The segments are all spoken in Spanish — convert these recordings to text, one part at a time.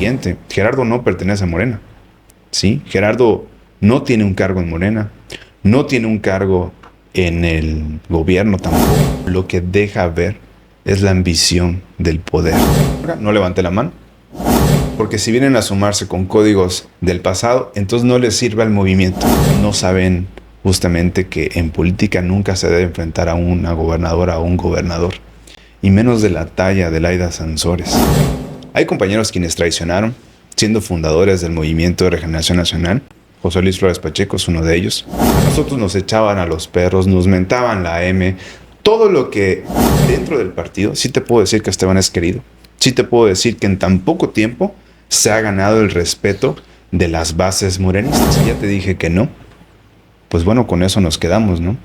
siguiente. Gerardo no pertenece a Morena, ¿sí? Gerardo no tiene un cargo en Morena, no tiene un cargo en el gobierno tampoco. Lo que deja ver es la ambición del poder. No levante la mano, porque si vienen a sumarse con códigos del pasado, entonces no les sirve al movimiento. No saben justamente que en política nunca se debe enfrentar a una gobernadora o un gobernador, y menos de la talla de Laida Sansores. Hay compañeros quienes traicionaron, siendo fundadores del Movimiento de Regeneración Nacional. José Luis Flores Pacheco es uno de ellos. A nosotros nos echaban a los perros, nos mentaban la M. Todo lo que dentro del partido, sí te puedo decir que Esteban es querido. Sí te puedo decir que en tan poco tiempo se ha ganado el respeto de las bases morenistas. Ya te dije que no. Pues bueno, con eso nos quedamos, ¿no?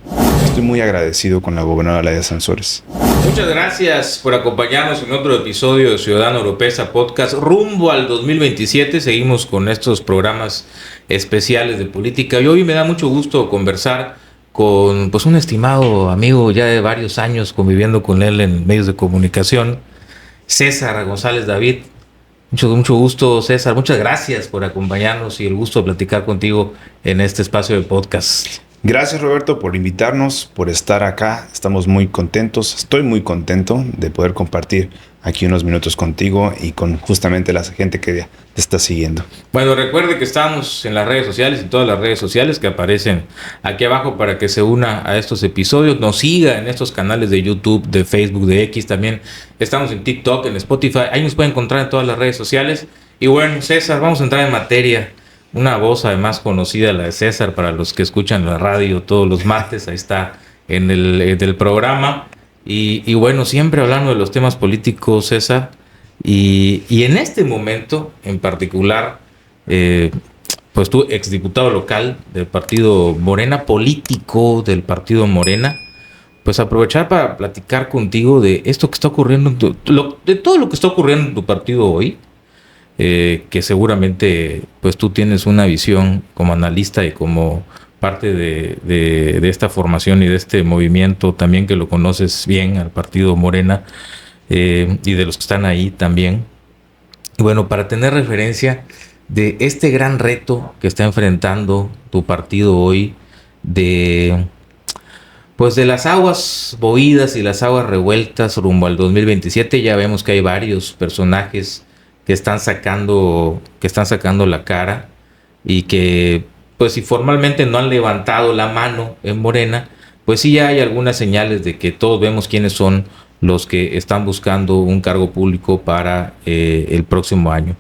Estoy muy agradecido con la gobernadora Laida Sansores. Muchas gracias por acompañarnos en otro episodio de Ciudadano Oropesa Podcast. Rumbo al 2027 seguimos con estos programas especiales de política. Y hoy me da mucho gusto conversar con un estimado amigo ya de varios años conviviendo con él en medios de comunicación, César González David. Mucho gusto, César. Muchas gracias por acompañarnos y el gusto de platicar contigo en este espacio de podcast. Gracias, Roberto, por invitarnos, por estar acá. Estamos muy contentos. Estoy muy contento de poder compartir aquí unos minutos contigo y con justamente la gente que te está siguiendo. Bueno, recuerde que estamos en las redes sociales, en todas las redes sociales que aparecen aquí abajo para que se una a estos episodios. Nos siga en estos canales de YouTube, de Facebook, de X también. Estamos en TikTok, en Spotify. Ahí nos pueden encontrar en todas las redes sociales. Y bueno, César, vamos a entrar en materia. Una voz además conocida, la de César, para los que escuchan la radio todos los martes. Ahí está en el programa. Y bueno, siempre hablando de los temas políticos, César. Y en este momento en particular, pues tú, exdiputado local del partido Morena, político del partido Morena, pues aprovechar para platicar contigo de esto que está ocurriendo, de todo lo que está ocurriendo en tu partido hoy. Que seguramente pues tú tienes una visión como analista y como parte de esta formación y de este movimiento también, que lo conoces bien al partido Morena, y de los que están ahí también. Y bueno, para tener referencia de este gran reto que está enfrentando tu partido hoy, de las aguas bohidas y las aguas revueltas rumbo al 2027, ya vemos que hay varios personajes que están sacando la cara y que pues si formalmente no han levantado la mano en Morena, pues sí ya hay algunas señales de que todos vemos quiénes son los que están buscando un cargo público para el próximo año.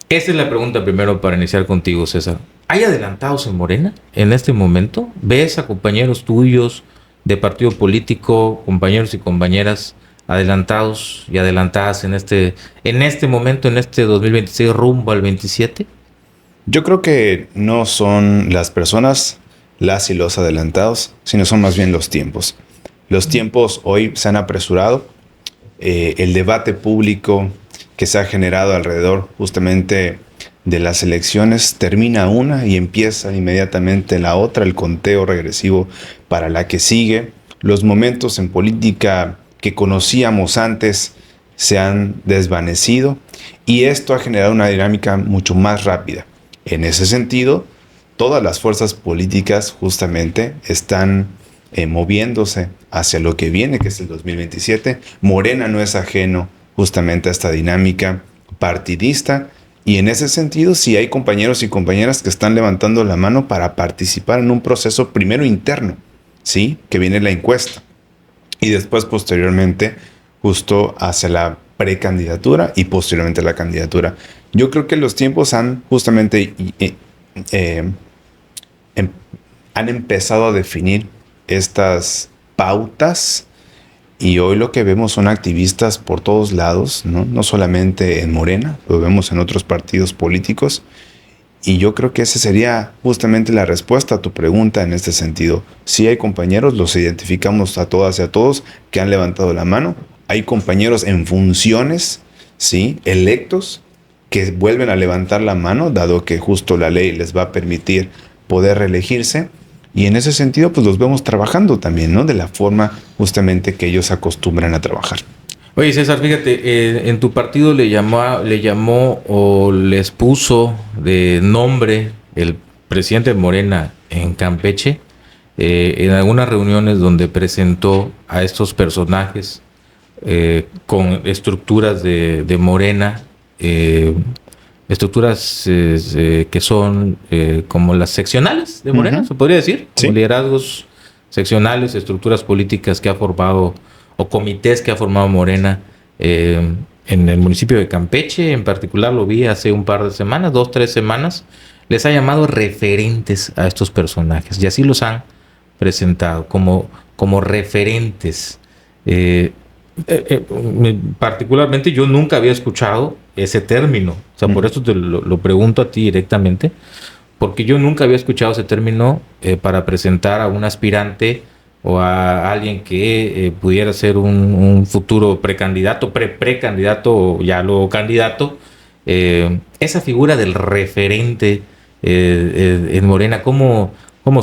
Esa es la pregunta primero para iniciar contigo, César. ¿Hay adelantados en Morena en este momento? ¿Ves a compañeros tuyos de partido político, compañeros y compañeras adelantados y adelantadas en este momento, en este 2026 rumbo al 27? Yo creo que no son las personas las y los adelantados, sino son más bien los tiempos. Los tiempos hoy se han apresurado. El debate público que se ha generado alrededor justamente de las elecciones termina una y empieza inmediatamente la otra, el conteo regresivo para la que sigue. Los momentos en política que conocíamos antes se han desvanecido y esto ha generado una dinámica mucho más rápida. En ese sentido, todas las fuerzas políticas justamente están moviéndose hacia lo que viene, que es el 2027. Morena no es ajeno justamente a esta dinámica partidista y en ese sentido sí hay compañeros y compañeras que están levantando la mano para participar en un proceso primero interno, ¿sí? Que viene la encuesta. Y después, posteriormente, justo hacia la precandidatura y posteriormente la candidatura. Yo creo que los tiempos han justamente han empezado a definir estas pautas y hoy lo que vemos son activistas por todos lados, ¿no? No solamente en Morena, lo vemos en otros partidos políticos. Y yo creo que esa sería justamente la respuesta a tu pregunta en este sentido. Sí hay compañeros, los identificamos a todas y a todos que han levantado la mano. Hay compañeros en funciones, ¿sí? Electos, que vuelven a levantar la mano, dado que justo la ley les va a permitir poder reelegirse. Y en ese sentido, pues los vemos trabajando también, ¿no? De la forma justamente que ellos acostumbran a trabajar. Oye, César, fíjate, en tu partido le llamó o les puso de nombre el presidente de Morena en Campeche, en algunas reuniones donde presentó a estos personajes con estructuras de Morena, estructuras que son como las seccionales de Morena, se podría decir, Sí. como liderazgos seccionales, estructuras políticas que ha formado o comités que ha formado Morena en el municipio de Campeche. En particular lo vi hace un par de semanas, 2, 3 semanas. Les ha llamado referentes a estos personajes y así los han presentado como referentes. Particularmente yo nunca había escuchado ese término. O sea, por eso te lo pregunto a ti directamente, porque yo nunca había escuchado ese término para presentar a un aspirante o a alguien que pudiera ser un futuro precandidato, precandidato o ya luego candidato. Esa figura del referente en Morena, ¿cómo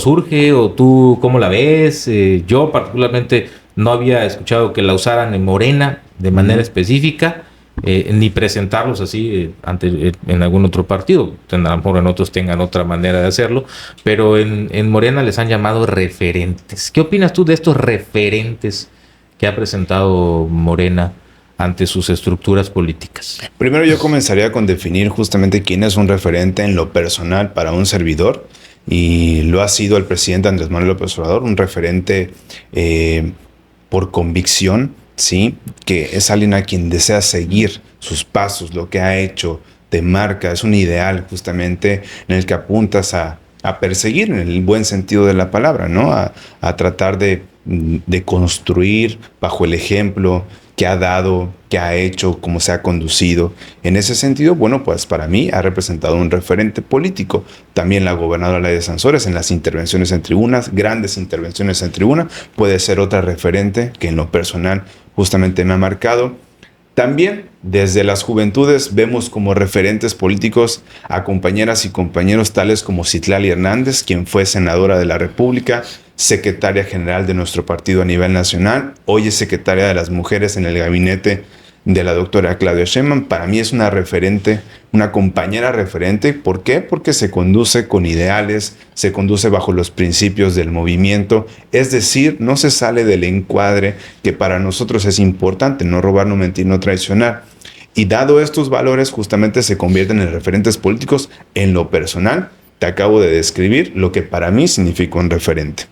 surge o tú cómo la ves? Yo particularmente no había escuchado que la usaran en Morena de manera específica, ni presentarlos así en algún otro partido. A lo mejor en otros tengan otra manera de hacerlo, pero en Morena les han llamado referentes. ¿Qué opinas tú de estos referentes que ha presentado Morena ante sus estructuras políticas? Primero yo comenzaría con definir justamente quién es un referente en lo personal para un servidor, y lo ha sido el presidente Andrés Manuel López Obrador, un referente por convicción, ¿sí? Que es alguien a quien desea seguir sus pasos, lo que ha hecho, te marca, es un ideal justamente en el que apuntas a perseguir en el buen sentido de la palabra, ¿no? A tratar de construir bajo el ejemplo que ha dado, que ha hecho, cómo se ha conducido. En ese sentido, bueno, pues para mí ha representado un referente político. También la gobernadora Laida Sansores en las intervenciones en tribunas, grandes intervenciones en tribuna, puede ser otra referente que en lo personal justamente me ha marcado. También desde las juventudes vemos como referentes políticos a compañeras y compañeros tales como Citlali Hernández, quien fue senadora de la República, secretaria general de nuestro partido a nivel nacional, hoy es secretaria de las mujeres en el gabinete de la doctora Claudia Sheinbaum. Para mí es una referente, una compañera referente. ¿Por qué? Porque se conduce con ideales, se conduce bajo los principios del movimiento, es decir, no se sale del encuadre que para nosotros es importante: no robar, no mentir, no traicionar. Y dado estos valores, justamente se convierten en referentes políticos. En lo personal, te acabo de describir lo que para mí significa un referente.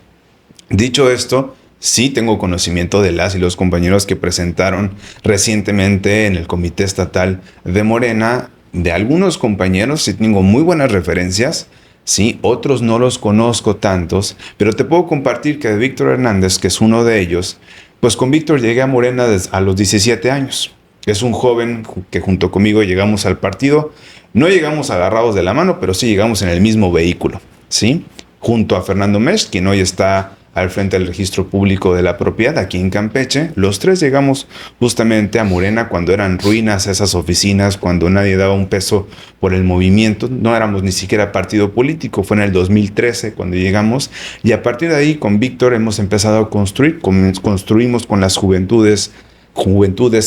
Dicho esto, sí tengo conocimiento de las y los compañeros que presentaron recientemente en el Comité Estatal de Morena. De algunos compañeros sí tengo muy buenas referencias, sí, otros no los conozco tantos, pero te puedo compartir que de Víctor Hernández, que es uno de ellos, pues con Víctor llegué a Morena a los 17 años. Es un joven que junto conmigo llegamos al partido. No llegamos agarrados de la mano, pero sí llegamos en el mismo vehículo, ¿sí? Junto a Fernando Mesch, quien hoy está al frente del registro público de la propiedad aquí en Campeche. Los tres llegamos justamente a Morena cuando eran ruinas esas oficinas, cuando nadie daba un peso por el movimiento. No éramos ni siquiera partido político. Fue en el 2013 cuando llegamos, y a partir de ahí con Víctor hemos empezado a construir. Construimos con las juventudes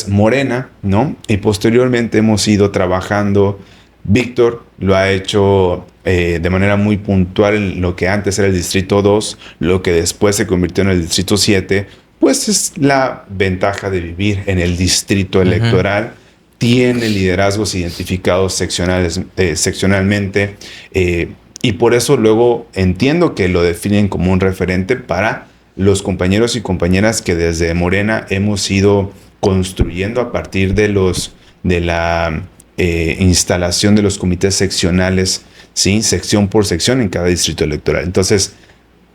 Morena, ¿no? Y posteriormente hemos ido trabajando. Víctor lo ha hecho de manera muy puntual en lo que antes era el Distrito 2, lo que después se convirtió en el Distrito 7, pues es la ventaja de vivir en el distrito electoral. Tiene liderazgos identificados seccionalmente, y por eso luego entiendo que lo definen como un referente para los compañeros y compañeras que desde Morena hemos ido construyendo a partir de la instalación de los comités seccionales, ¿sí? Sección por sección en cada distrito electoral. Entonces,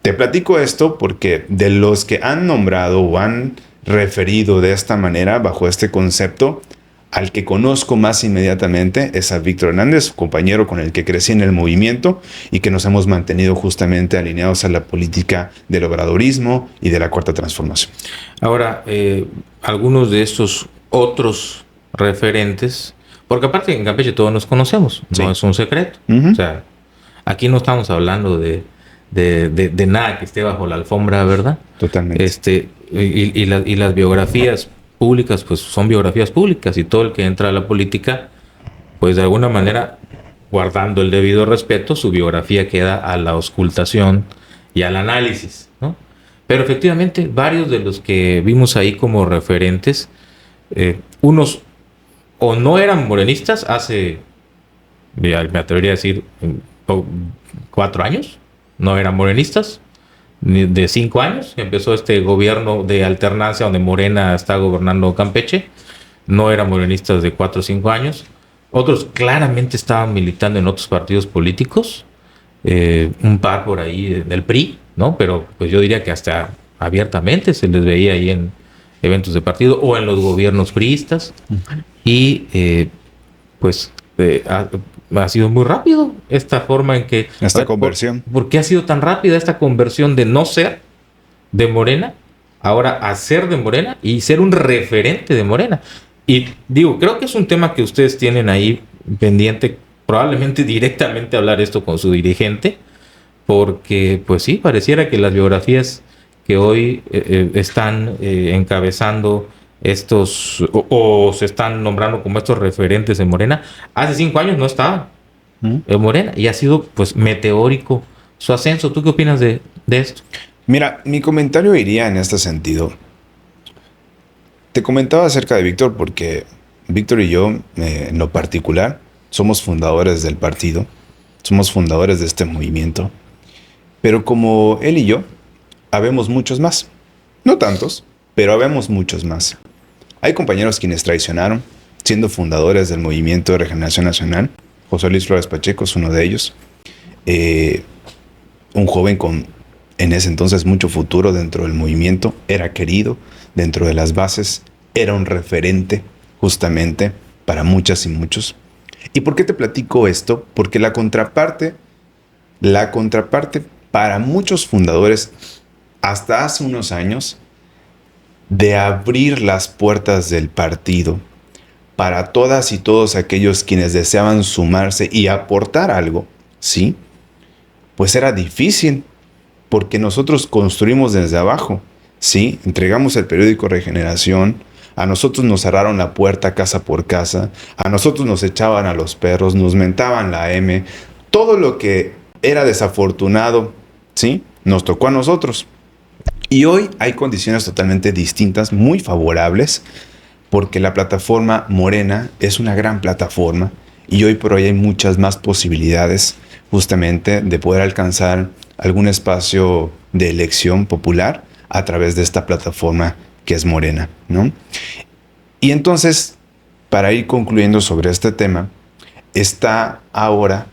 te platico esto porque de los que han nombrado o han referido de esta manera, bajo este concepto, al que conozco más inmediatamente es a Víctor Hernández, compañero con el que crecí en el movimiento y que nos hemos mantenido justamente alineados a la política del obradorismo y de la Cuarta Transformación. Ahora, algunos de estos otros referentes, porque aparte en Campeche todos nos conocemos, no es un secreto. O sea, aquí no estamos hablando de nada que esté bajo la alfombra, ¿verdad? Totalmente. Y las biografías públicas pues son biografías públicas, y todo el que entra a la política, pues de alguna manera, guardando el debido respeto, su biografía queda a la auscultación y al análisis, ¿no? Pero efectivamente, varios de los que vimos ahí como referentes, unos o no eran morenistas hace, me atrevería a decir, 4 años, no eran morenistas, ni de 5 años, empezó este gobierno de alternancia donde Morena está gobernando Campeche, no eran morenistas de 4 o 5 años, otros claramente estaban militando en otros partidos políticos, un par por ahí del PRI, ¿no? Pero pues yo diría que hasta abiertamente se les veía ahí en eventos de partido o en los gobiernos priistas. Y pues ha sido muy rápido esta forma en que... Esta conversión. ¿Por qué ha sido tan rápida esta conversión de no ser de Morena, ahora a ser de Morena y ser un referente de Morena? Y digo, creo que es un tema que ustedes tienen ahí pendiente, probablemente directamente hablar esto con su dirigente, porque pues sí, pareciera que las biografías que hoy están encabezando estos o se están nombrando como estos referentes de Morena, hace 5 años no estaban en Morena, y ha sido pues meteórico su ascenso. ¿Tú qué opinas de esto? Mira, mi comentario iría en este sentido. Te comentaba acerca de Víctor porque Víctor y yo, en lo particular, somos fundadores del partido, somos fundadores de este movimiento, pero como él y yo, habemos muchos más. No tantos, pero habemos muchos más. Hay compañeros quienes traicionaron, siendo fundadores del Movimiento de Regeneración Nacional. José Luis Flores Pacheco es uno de ellos. Un joven con, en ese entonces, mucho futuro dentro del movimiento. Era querido dentro de las bases. Era un referente, justamente, para muchas y muchos. ¿Y por qué te platico esto? Porque la contraparte para muchos fundadores, hasta hace unos años, de abrir las puertas del partido para todas y todos aquellos quienes deseaban sumarse y aportar algo, ¿sí? Pues era difícil, porque nosotros construimos desde abajo, ¿sí? Entregamos el periódico Regeneración, a nosotros nos cerraron la puerta casa por casa, a nosotros nos echaban a los perros, nos mentaban la M, todo lo que era desafortunado, ¿sí? Nos tocó a nosotros. Y hoy hay condiciones totalmente distintas, muy favorables, porque la plataforma Morena es una gran plataforma y hoy por hoy hay muchas más posibilidades justamente de poder alcanzar algún espacio de elección popular a través de esta plataforma que es Morena, ¿no? Y entonces, para ir concluyendo sobre este tema, está ahora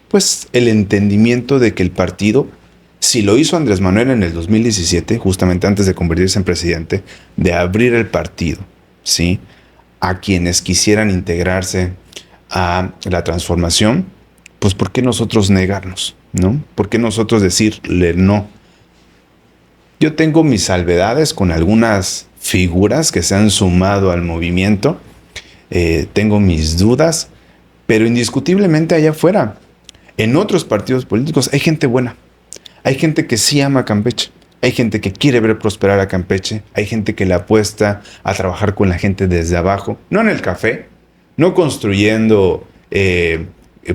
pues el entendimiento de que el partido, si lo hizo Andrés Manuel en el 2017, justamente antes de convertirse en presidente, de abrir el partido, ¿sí?, a quienes quisieran integrarse a la transformación, pues ¿por qué nosotros negarnos, no? ¿Por qué nosotros decirle no? Yo tengo mis salvedades con algunas figuras que se han sumado al movimiento, tengo mis dudas, pero indiscutiblemente allá afuera, en otros partidos políticos, hay gente buena. Hay gente que sí ama a Campeche, hay gente que quiere ver prosperar a Campeche, hay gente que le apuesta a trabajar con la gente desde abajo, no en el café, no construyendo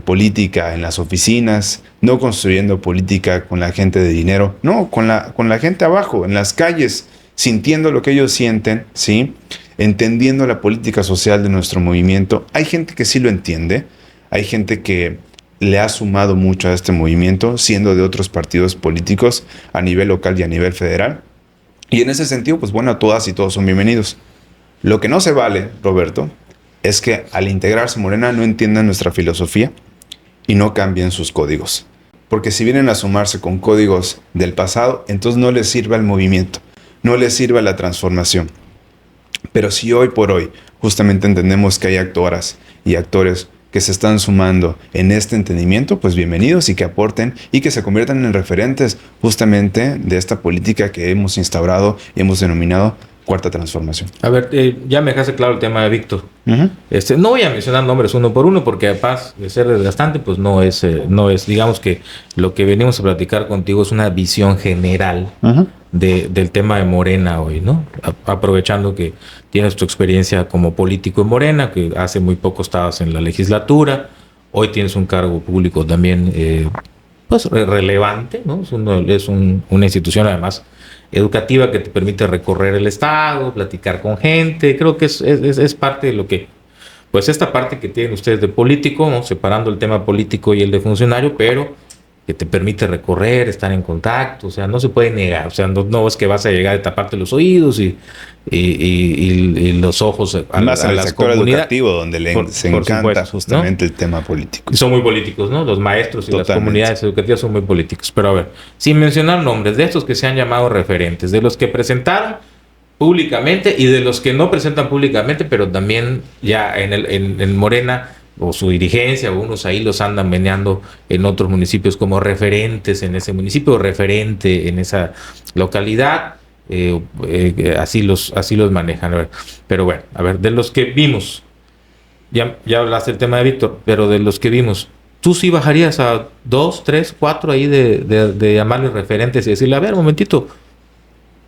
política en las oficinas, no construyendo política con la gente de dinero, no, con la gente abajo, en las calles, sintiendo lo que ellos sienten, ¿sí? Entendiendo la política social de nuestro movimiento. Hay gente que sí lo entiende, hay gente que le ha sumado mucho a este movimiento, siendo de otros partidos políticos a nivel local y a nivel federal. Y en ese sentido, pues bueno, todas y todos son bienvenidos. Lo que no se vale, Roberto, es que al integrarse Morena no entiendan nuestra filosofía y no cambien sus códigos. Porque si vienen a sumarse con códigos del pasado, entonces no les sirve al movimiento, no les sirve a la transformación. Pero si hoy por hoy justamente entendemos que hay actoras y actores que se están sumando en este entendimiento, pues bienvenidos y que aporten y que se conviertan en referentes justamente de esta política que hemos instaurado y hemos denominado Cuarta Transformación. A ver, ya me dejaste claro el tema de Víctor. No voy a mencionar nombres uno por uno porque además de ser desgastante, pues no es, digamos que lo que venimos a platicar contigo es una visión general del tema de Morena hoy, ¿no? Aprovechando que tienes tu experiencia como político en Morena, que hace muy poco estabas en la legislatura, hoy tienes un cargo público también pues relevante, ¿no? Una institución además educativa que te permite recorrer el estado, platicar con gente. Creo que es parte de lo que, pues esta parte que tienen ustedes de político, ¿no? Separando el tema político y el de funcionario, pero que te permite recorrer, estar en contacto, o sea, no se puede negar, o sea, no es que vas a llegar a taparte los oídos y los ojos a más en el las sector comunidades. educativo, donde se encanta supuesto, justamente, ¿no? El tema político. Son muy políticos, ¿no? Los maestros y Totalmente. las comunidades educativas son muy políticos. Pero a ver, sin mencionar nombres, de estos que se han llamado referentes, de los que presentaron públicamente y de los que no presentan públicamente, pero también ya en Morena o su dirigencia, o unos ahí los andan meneando en otros municipios como referentes en ese municipio, o referente en esa localidad, así los manejan. A ver, pero bueno, a ver, de los que vimos, ya hablaste del tema de Víctor, pero de los que vimos, ¿tú sí bajarías a 2, 3, 4 ahí de llamarles referentes y decirle, a ver, un momentito,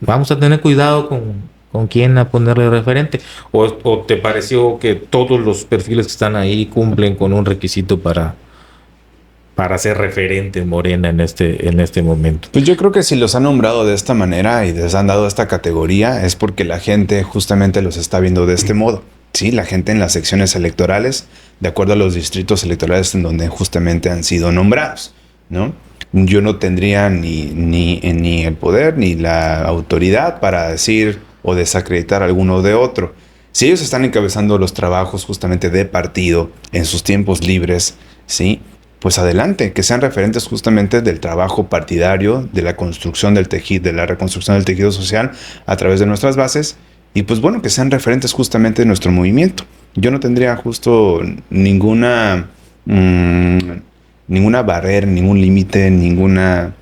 vamos a tener cuidado con quién a ponerle referente? ¿O te pareció que todos los perfiles que están ahí cumplen con un requisito para ser referente en Morena en este momento? Pues yo creo que si los han nombrado de esta manera y les han dado esta categoría es porque la gente justamente los está viendo de este modo. Sí, la gente en las secciones electorales, de acuerdo a los distritos electorales en donde justamente han sido nombrados, ¿no? Yo no tendría ni el poder ni la autoridad para decir o desacreditar a alguno de otro. Si ellos están encabezando los trabajos justamente de partido en sus tiempos libres, ¿sí? Pues adelante, que sean referentes justamente del trabajo partidario, de la construcción del tejido, de la reconstrucción del tejido social a través de nuestras bases, y pues bueno, que sean referentes justamente de nuestro movimiento. Yo no tendría justo ninguna barrera, ningún límite, ninguna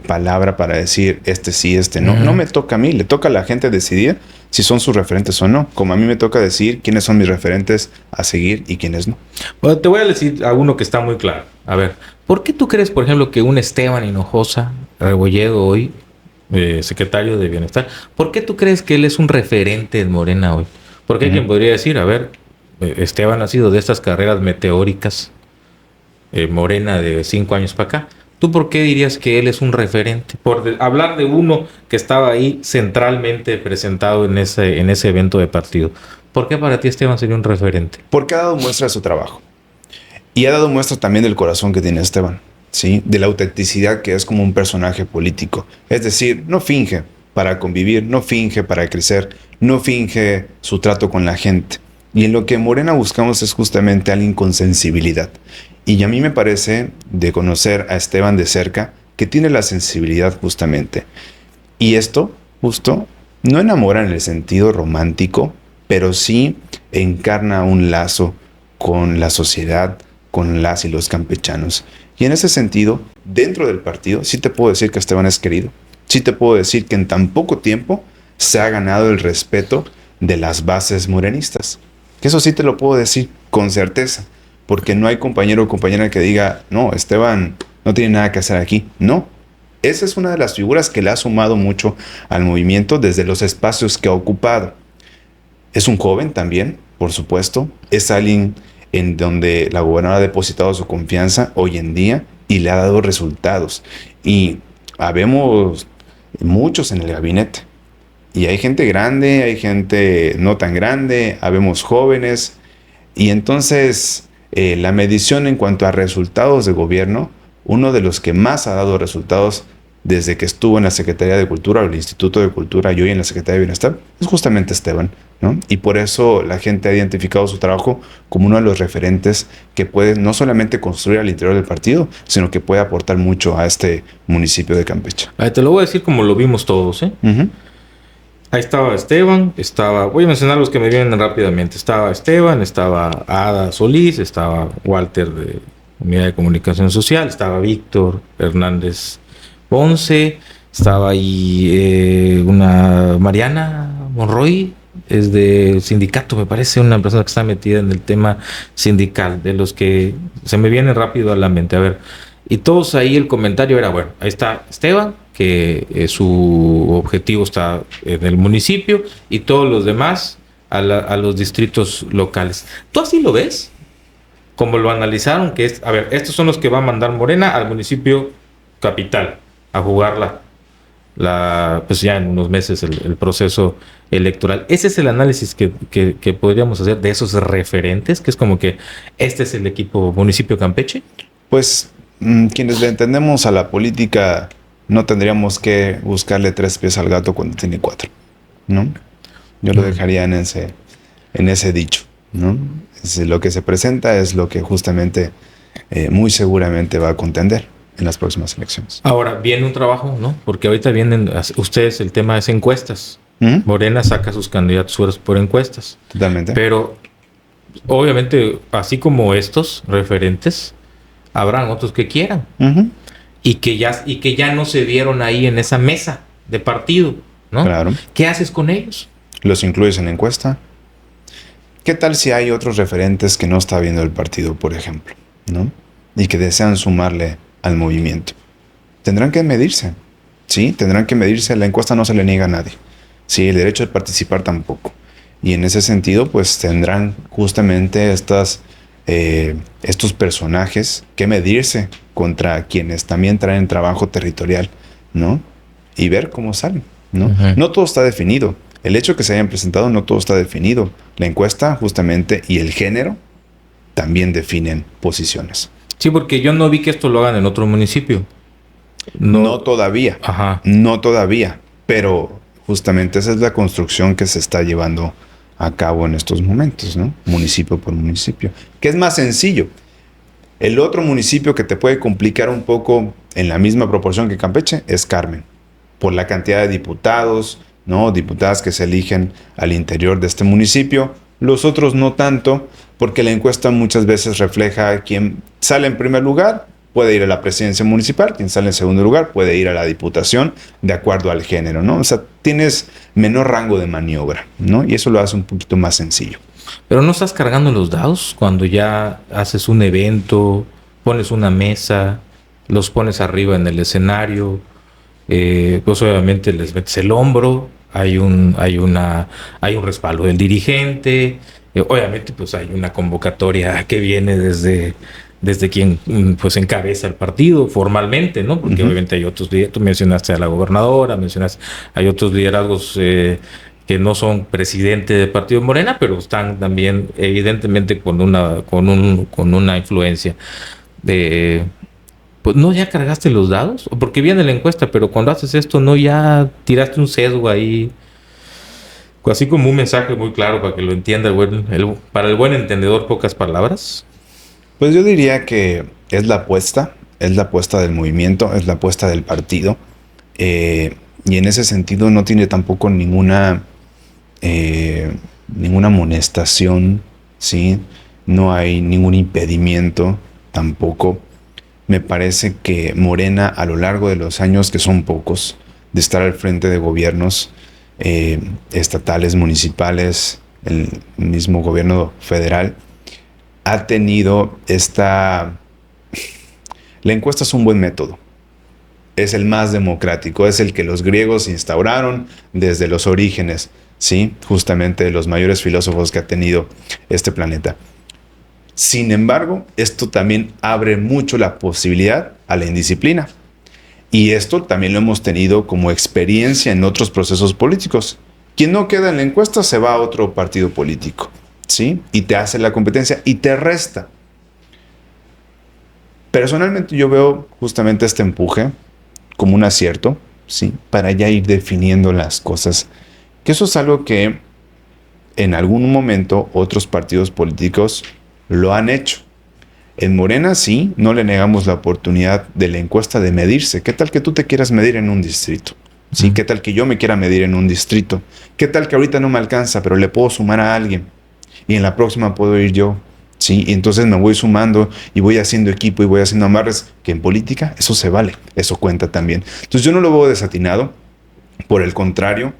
palabra para decir este sí, este no. No me toca a mí, le toca a la gente decidir si son sus referentes o no. Como a mí me toca decir quiénes son mis referentes a seguir y quiénes no. Bueno, te voy a decir a uno que está muy claro. A ver, ¿por qué tú crees, por ejemplo, que un Esteban Hinojosa Rebolledo hoy, secretario de Bienestar, ¿por qué tú crees que él es un referente en Morena hoy? Porque hay quien podría decir, a ver, Esteban ha sido de estas carreras meteóricas, Morena de 5 años para acá. ¿Tú por qué dirías que él es un referente? Por hablar de uno que estaba ahí centralmente presentado en ese evento de partido. ¿Por qué para ti Esteban sería un referente? Porque ha dado muestra de su trabajo. Y ha dado muestra también del corazón que tiene Esteban, ¿sí? De la autenticidad que es como un personaje político. Es decir, no finge para convivir, no finge para crecer, no finge su trato con la gente. Y en lo que en Morena buscamos es justamente alguien con sensibilidad. Y a mí me parece, de conocer a Esteban de cerca, que tiene la sensibilidad justamente. Y esto, justo, no enamora en el sentido romántico, pero sí encarna un lazo con la sociedad, con las y los campechanos. Y en ese sentido, dentro del partido, sí te puedo decir que Esteban es querido. Sí te puedo decir que en tan poco tiempo se ha ganado el respeto de las bases morenistas. Que eso sí te lo puedo decir con certeza. Porque no hay compañero o compañera que diga, no, Esteban no tiene nada que hacer aquí. No, esa es una de las figuras que le ha sumado mucho al movimiento desde los espacios que ha ocupado. Es un joven también, por supuesto. Es alguien en donde la gobernadora ha depositado su confianza hoy en día y le ha dado resultados. Y habemos muchos en el gabinete. Y hay gente grande, hay gente no tan grande, habemos jóvenes. Y entonces la medición en cuanto a resultados de gobierno, uno de los que más ha dado resultados desde que estuvo en la Secretaría de Cultura o el Instituto de Cultura y hoy en la Secretaría de Bienestar, es justamente Esteban, ¿no? Y por eso la gente ha identificado su trabajo como uno de los referentes que puede no solamente construir al interior del partido, sino que puede aportar mucho a este municipio de Campeche. Te lo voy a decir como lo vimos todos, ¿eh? Ahí estaba Esteban, voy a mencionar los que me vienen rápidamente. Estaba Esteban, estaba Ada Solís, estaba Walter de Unidad de Comunicación Social, estaba Víctor Hernández Ponce, estaba ahí una Mariana Monroy, es del sindicato, me parece, una persona que está metida en el tema sindical, de los que se me viene rápido a la mente. A ver, y todos ahí el comentario era, bueno, ahí está Esteban, que su objetivo está en el municipio y todos los demás a los distritos locales. ¿Tú así lo ves? Como lo analizaron, que es, a ver, estos son los que va a mandar Morena al municipio capital a jugar pues ya en unos meses el proceso electoral. Ese es el análisis que podríamos hacer de esos referentes, que es como que este es el equipo municipio Campeche. Pues quienes le entendemos a la política no tendríamos que buscarle 3 pies al gato cuando tiene 4, ¿no? Yo lo dejaría en ese dicho, ¿no? Lo que se presenta es lo que justamente muy seguramente va a contender en las próximas elecciones. Ahora viene un trabajo, ¿no? Porque ahorita vienen ustedes, el tema es encuestas. Morena saca sus candidaturas por encuestas. Totalmente. Pero obviamente, así como estos referentes, habrán otros que quieran. Y que ya no se vieron ahí en esa mesa de partido, ¿no? Claro. ¿Qué haces con ellos? ¿Los incluyes en la encuesta? ¿Qué tal si hay otros referentes que no está viendo el partido, por ejemplo, ¿no? Y que desean sumarle al movimiento? Tendrán que medirse, ¿sí? Tendrán que medirse. La encuesta no se le niega a nadie. Sí, el derecho de participar tampoco. Y en ese sentido, pues tendrán justamente estos personajes que medirse contra quienes también traen trabajo territorial, ¿no? Y ver cómo salen, ¿no? No todo está definido. El hecho de que se hayan presentado, no todo está definido. La encuesta, justamente, y el género también definen posiciones. Sí, porque yo no vi que esto lo hagan en otro municipio. No todavía. Ajá. No todavía. Pero justamente esa es la construcción que se está llevando a cabo en estos momentos, ¿no? Municipio por municipio. Que es más sencillo. El otro municipio que te puede complicar un poco en la misma proporción que Campeche es Carmen. Por la cantidad de diputados, ¿no? Diputadas que se eligen al interior de este municipio. Los otros no tanto, porque la encuesta muchas veces refleja quién sale en primer lugar, puede ir a la presidencia municipal, quien sale en segundo lugar puede ir a la diputación, de acuerdo al género, ¿no? O sea, tienes menor rango de maniobra, ¿no? Y eso lo hace un poquito más sencillo. Pero no estás cargando los dados cuando ya haces un evento, pones una mesa, los pones arriba en el escenario, pues obviamente les metes el hombro, hay un respaldo del dirigente, obviamente pues hay una convocatoria que viene desde quien pues encabeza el partido formalmente, ¿no? Porque obviamente hay otros liderazgos, tú mencionaste a la gobernadora, hay otros liderazgos que no son presidente del partido Morena, pero están también evidentemente con una influencia de... Pues no, ya cargaste los dados, porque viene la encuesta, pero cuando haces esto, no ya tiraste un sesgo ahí, así como un mensaje muy claro para que lo entienda para el buen entendedor, pocas palabras. Pues yo diría que es la apuesta del movimiento, es la apuesta del partido, y en ese sentido no tiene tampoco ninguna amonestación, ¿sí? No hay ningún impedimento tampoco. Me parece que Morena, a lo largo de los años, que son pocos, de estar al frente de gobiernos estatales, municipales, el mismo gobierno federal, ha tenido La encuesta es un buen método. Es el más democrático, es el que los griegos instauraron desde los orígenes, ¿sí? Justamente de los mayores filósofos que ha tenido este planeta. Sin embargo, esto también abre mucho la posibilidad a la indisciplina. Y esto también lo hemos tenido como experiencia en otros procesos políticos. Quien no queda en la encuesta se va a otro partido político, ¿sí? Y te hace la competencia y te resta. Personalmente yo veo justamente este empuje como un acierto, ¿sí? Para ya ir definiendo las cosas. Que eso es algo que en algún momento otros partidos políticos lo han hecho. En Morena sí, no le negamos la oportunidad de la encuesta de medirse. ¿Qué tal que tú te quieras medir en un distrito? ¿Sí? ¿Qué tal que yo me quiera medir en un distrito? ¿Qué tal que ahorita no me alcanza, pero le puedo sumar a alguien? Y en la próxima puedo ir yo. ¿Sí? Y entonces me voy sumando y voy haciendo equipo y voy haciendo amarres, que en política eso se vale, eso cuenta también. Entonces yo no lo veo desatinado, por el contrario,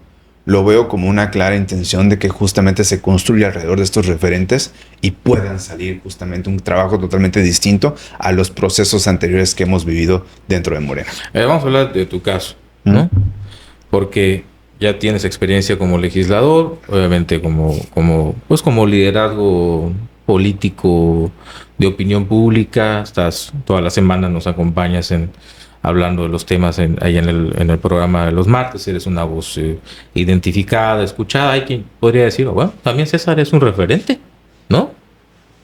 lo veo como una clara intención de que justamente se construya alrededor de estos referentes y puedan salir justamente un trabajo totalmente distinto a los procesos anteriores que hemos vivido dentro de Morena. Vamos a hablar de tu caso. ¿no? Porque ya tienes experiencia como legislador, obviamente como liderazgo político de opinión pública. Estás toda la semana, nos acompañas hablando de los temas ahí en el programa de los martes. Eres una voz identificada, escuchada. Hay quien podría decir, bueno, también César es un referente, ¿no?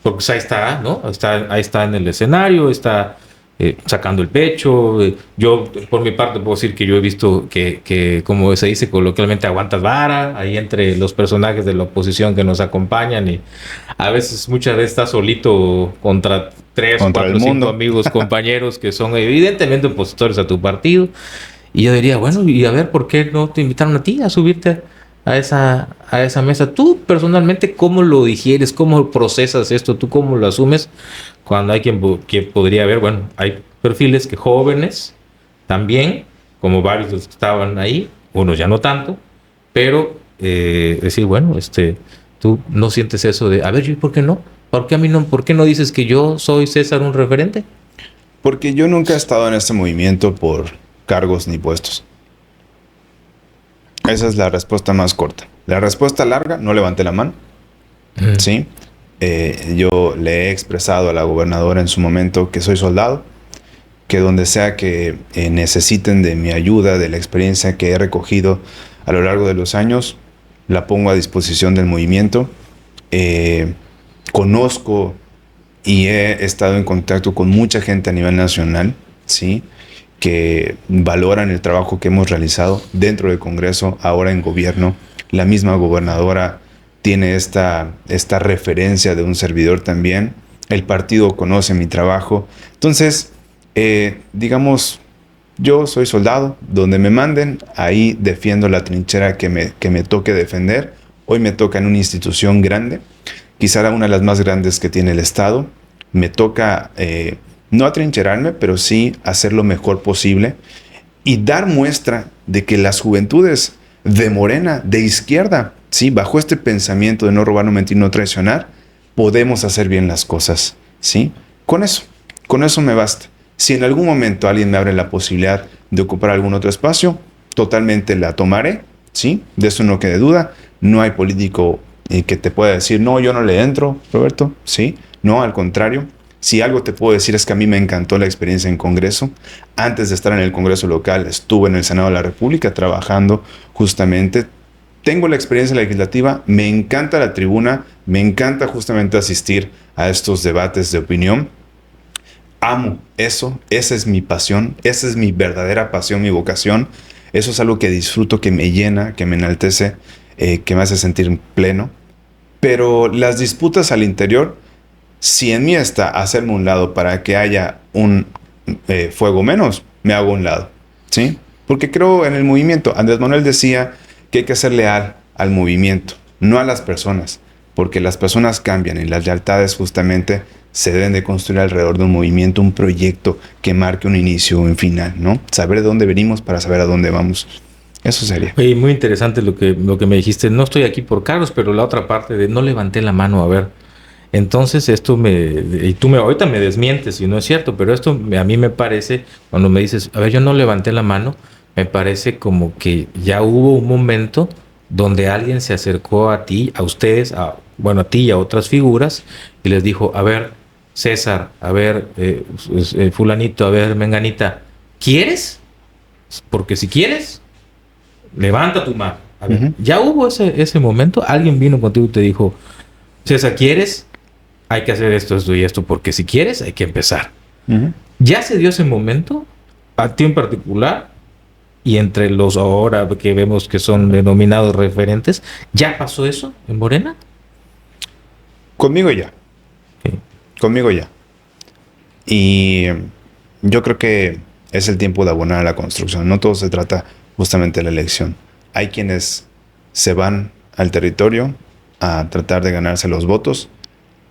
Porque pues ahí está, ¿no? Ahí está en el escenario, está sacando el pecho. Yo, por mi parte, puedo decir que yo he visto que, como se dice coloquialmente, aguantas vara ahí entre los personajes de la oposición que nos acompañan, y a veces, muchas veces estás solito contra tres, Contra cuatro, el cinco mundo. amigos, compañeros que son evidentemente opositores a tu partido. Y yo diría, bueno, y a ver, ¿por qué no te invitaron a ti a subirte a esa mesa? Tú personalmente, ¿cómo lo digieres? ¿Cómo procesas esto? ¿Tú cómo lo asumes? Cuando hay que podría haber, bueno, hay perfiles que jóvenes también, como varios de los que estaban ahí, unos ya no tanto, pero decir, bueno, tú no sientes eso de, a ver, ¿y por qué no? ¿Por qué a mí no? ¿Por qué no dices que yo soy, César, un referente? Porque yo nunca he estado en este movimiento por cargos ni puestos. Esa es la respuesta más corta. La respuesta larga, no levanté la mano. ¿Sí? Yo le he expresado a la gobernadora en su momento que soy soldado, que donde sea que necesiten de mi ayuda, de la experiencia que he recogido a lo largo de los años, la pongo a disposición del movimiento. Conozco y he estado en contacto con mucha gente a nivel nacional, ¿sí?, que valoran el trabajo que hemos realizado dentro del Congreso, ahora en gobierno. La misma gobernadora tiene esta referencia de un servidor también. El partido conoce mi trabajo. Entonces, digamos, yo soy soldado. Donde me manden, ahí defiendo la trinchera que me toque defender. Hoy me toca en una institución grande, quizá una de las más grandes que tiene el Estado. Me toca no atrincherarme, pero sí hacer lo mejor posible y dar muestra de que las juventudes de Morena, de izquierda, sí, bajo este pensamiento de no robar, no mentir, no traicionar, podemos hacer bien las cosas, ¿sí? Con eso me basta. Si en algún momento alguien me abre la posibilidad de ocupar algún otro espacio, totalmente la tomaré, ¿sí? De eso no quede duda. No hay político que te pueda decir, no, yo no le entro, Roberto, ¿sí? No, al contrario. Si algo te puedo decir es que a mí me encantó la experiencia en Congreso. Antes de estar en el Congreso local, estuve en el Senado de la República trabajando justamente. Tengo la experiencia legislativa, me encanta la tribuna, me encanta justamente asistir a estos debates de opinión. Amo eso, esa es mi pasión, esa es mi verdadera pasión, mi vocación. Eso es algo que disfruto, que me llena, que me enaltece, que me hace sentir pleno. Pero las disputas al interior, si en mí está hacerme un lado para que haya un fuego menos, me hago un lado, ¿sí? Porque creo en el movimiento. Andrés Manuel decía que hay que ser leal al movimiento, no a las personas, porque las personas cambian y las lealtades justamente se deben de construir alrededor de un movimiento, un proyecto que marque un inicio o un final, ¿no? Saber de dónde venimos para saber a dónde vamos. Eso sería. Oye, muy interesante lo que me dijiste. No estoy aquí por cargos, pero la otra parte de no levanté la mano, a ver. Entonces y tú ahorita me desmientes si no es cierto, pero a mí me parece, cuando me dices, a ver, yo no levanté la mano, me parece como que ya hubo un momento donde alguien se acercó a ti, a ustedes, a ti y a otras figuras, y les dijo, a ver, César, a ver, fulanito, a ver, menganita, ¿quieres? Porque si quieres, levanta tu mano. A ver, ya hubo ese momento, alguien vino contigo y te dijo, César, ¿quieres? Hay que hacer esto, esto y esto, porque si quieres hay que empezar. ¿Ya se dio ese momento? ¿A ti en particular? Y entre los ahora que vemos que son denominados referentes, ¿ya pasó eso en Morena? Conmigo ya. Sí. Conmigo ya. Y yo creo que es el tiempo de abonar a la construcción. No todo se trata justamente de la elección. Hay quienes se van al territorio a tratar de ganarse los votos.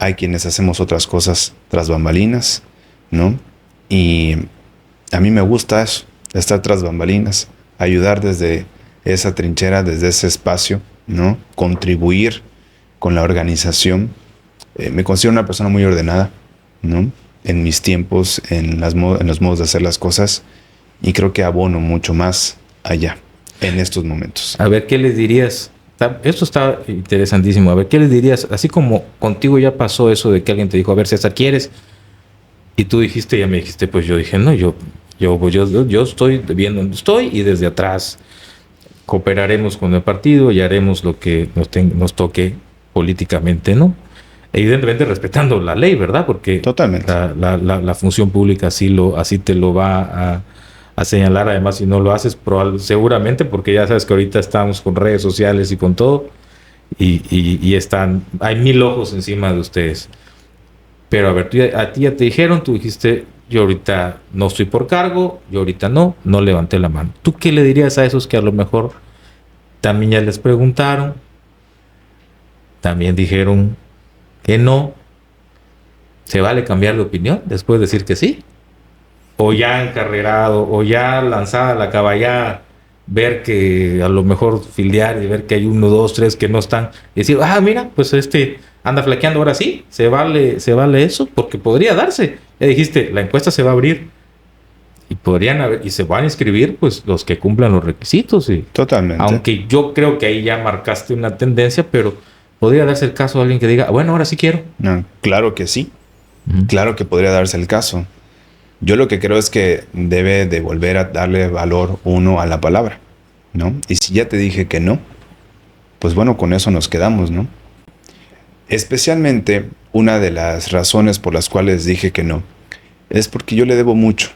Hay quienes hacemos otras cosas tras bambalinas, ¿no? Y a mí me gusta eso, estar tras bambalinas, ayudar desde esa trinchera, desde ese espacio, ¿no? Contribuir con la organización. Me considero una persona muy ordenada, ¿no? En mis tiempos, en los modos de hacer las cosas, y creo que abono mucho más allá en estos momentos. A ver, ¿qué les dirías? Esto está interesantísimo. A ver, ¿qué les dirías? Así como contigo ya pasó eso de que alguien te dijo, a ver, César, ¿quieres? Y tú dijiste, ya me dijiste, pues yo dije, no, yo estoy bien donde estoy y desde atrás cooperaremos con el partido y haremos lo que nos toque políticamente, ¿no? Evidentemente respetando la ley, ¿verdad? Porque totalmente la función pública así te lo va a señalar. Además, si no lo haces, seguramente, porque ya sabes que ahorita estamos con redes sociales y con todo, y hay 1000 ojos encima de ustedes. Pero a ver, a ti ya te dijeron, tú dijiste, yo ahorita no estoy por cargo, yo ahorita no levanté la mano. ¿Tú qué le dirías a esos que a lo mejor también ya les preguntaron, también dijeron que no? ¿Se vale cambiar de opinión después de decir que sí? O ya encarrerado, o ya lanzada la caballada, ver que a lo mejor fildear y ver que hay 1, 2, 3 que no están, y decir, mira, pues anda flaqueando ahora sí, se vale eso, porque podría darse. Ya dijiste, la encuesta se va a abrir y podrían haber, y se van a inscribir pues los que cumplan los requisitos. Y totalmente. Aunque yo creo que ahí ya marcaste una tendencia, pero podría darse el caso de alguien que diga, bueno, ahora sí quiero. No, claro que sí. Claro que podría darse el caso. Yo lo que creo es que debe de volver a darle valor uno a la palabra, ¿no? Y si ya te dije que no, pues bueno, con eso nos quedamos, ¿no? Especialmente una de las razones por las cuales dije que no es porque yo le debo mucho.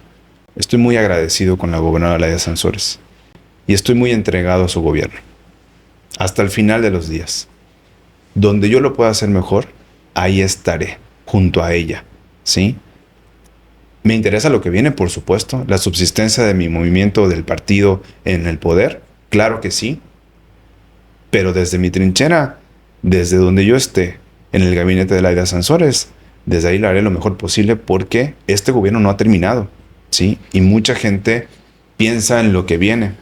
Estoy muy agradecido con la gobernadora Laida Sansores y estoy muy entregado a su gobierno hasta el final de los días. Donde yo lo pueda hacer mejor, ahí estaré junto a ella, ¿sí? Me interesa lo que viene, por supuesto, la subsistencia de mi movimiento, del partido en el poder, claro que sí, pero desde mi trinchera, desde donde yo esté, en el gabinete de Laida Sansores, desde ahí lo haré lo mejor posible porque este gobierno no ha terminado, ¿sí? Y mucha gente piensa en lo que viene,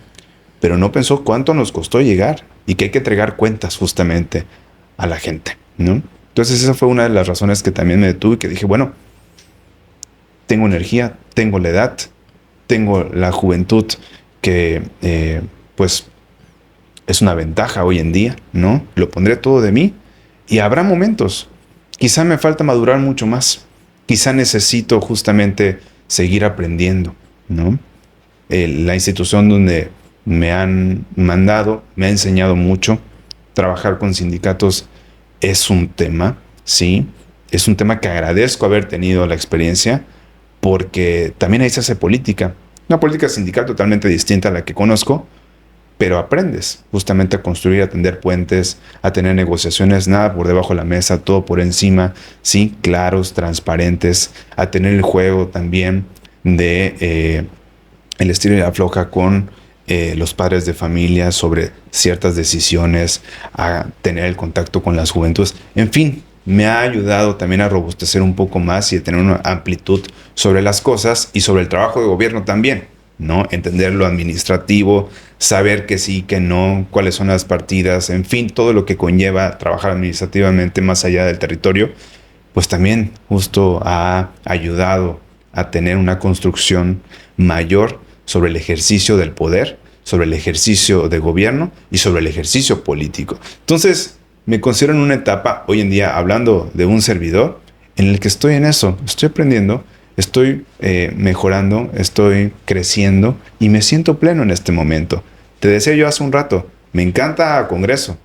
pero no pensó cuánto nos costó llegar y que hay que entregar cuentas justamente a la gente, ¿no? Entonces esa fue una de las razones que también me detuve y que dije, bueno, tengo energía, tengo la edad, tengo la juventud que pues es una ventaja hoy en día, ¿no? Lo pondré todo de mí y habrá momentos. Quizá me falta madurar mucho más. Quizá necesito justamente seguir aprendiendo, ¿no? La institución donde me han mandado me ha enseñado mucho. Trabajar con sindicatos es un tema, ¿sí? Es un tema que agradezco haber tenido la experiencia, porque también ahí se hace política. Una política sindical totalmente distinta a la que conozco, pero aprendes justamente a construir, a tender puentes, a tener negociaciones, nada por debajo de la mesa, todo por encima, sí, claros, transparentes, a tener el juego también de el estilo y la afloja con los padres de familia sobre ciertas decisiones, a tener el contacto con las juventudes, en fin. Me ha ayudado también a robustecer un poco más y a tener una amplitud sobre las cosas y sobre el trabajo de gobierno también, ¿no? Entender lo administrativo, saber que sí, que no, cuáles son las partidas, en fin, todo lo que conlleva trabajar administrativamente más allá del territorio, pues también justo ha ayudado a tener una construcción mayor sobre el ejercicio del poder, sobre el ejercicio de gobierno y sobre el ejercicio político. Entonces, me considero en una etapa, hoy en día, hablando de un servidor, en el que estoy en eso, estoy aprendiendo, estoy mejorando, estoy creciendo y me siento pleno en este momento. Te decía yo hace un rato, me encanta Congreso.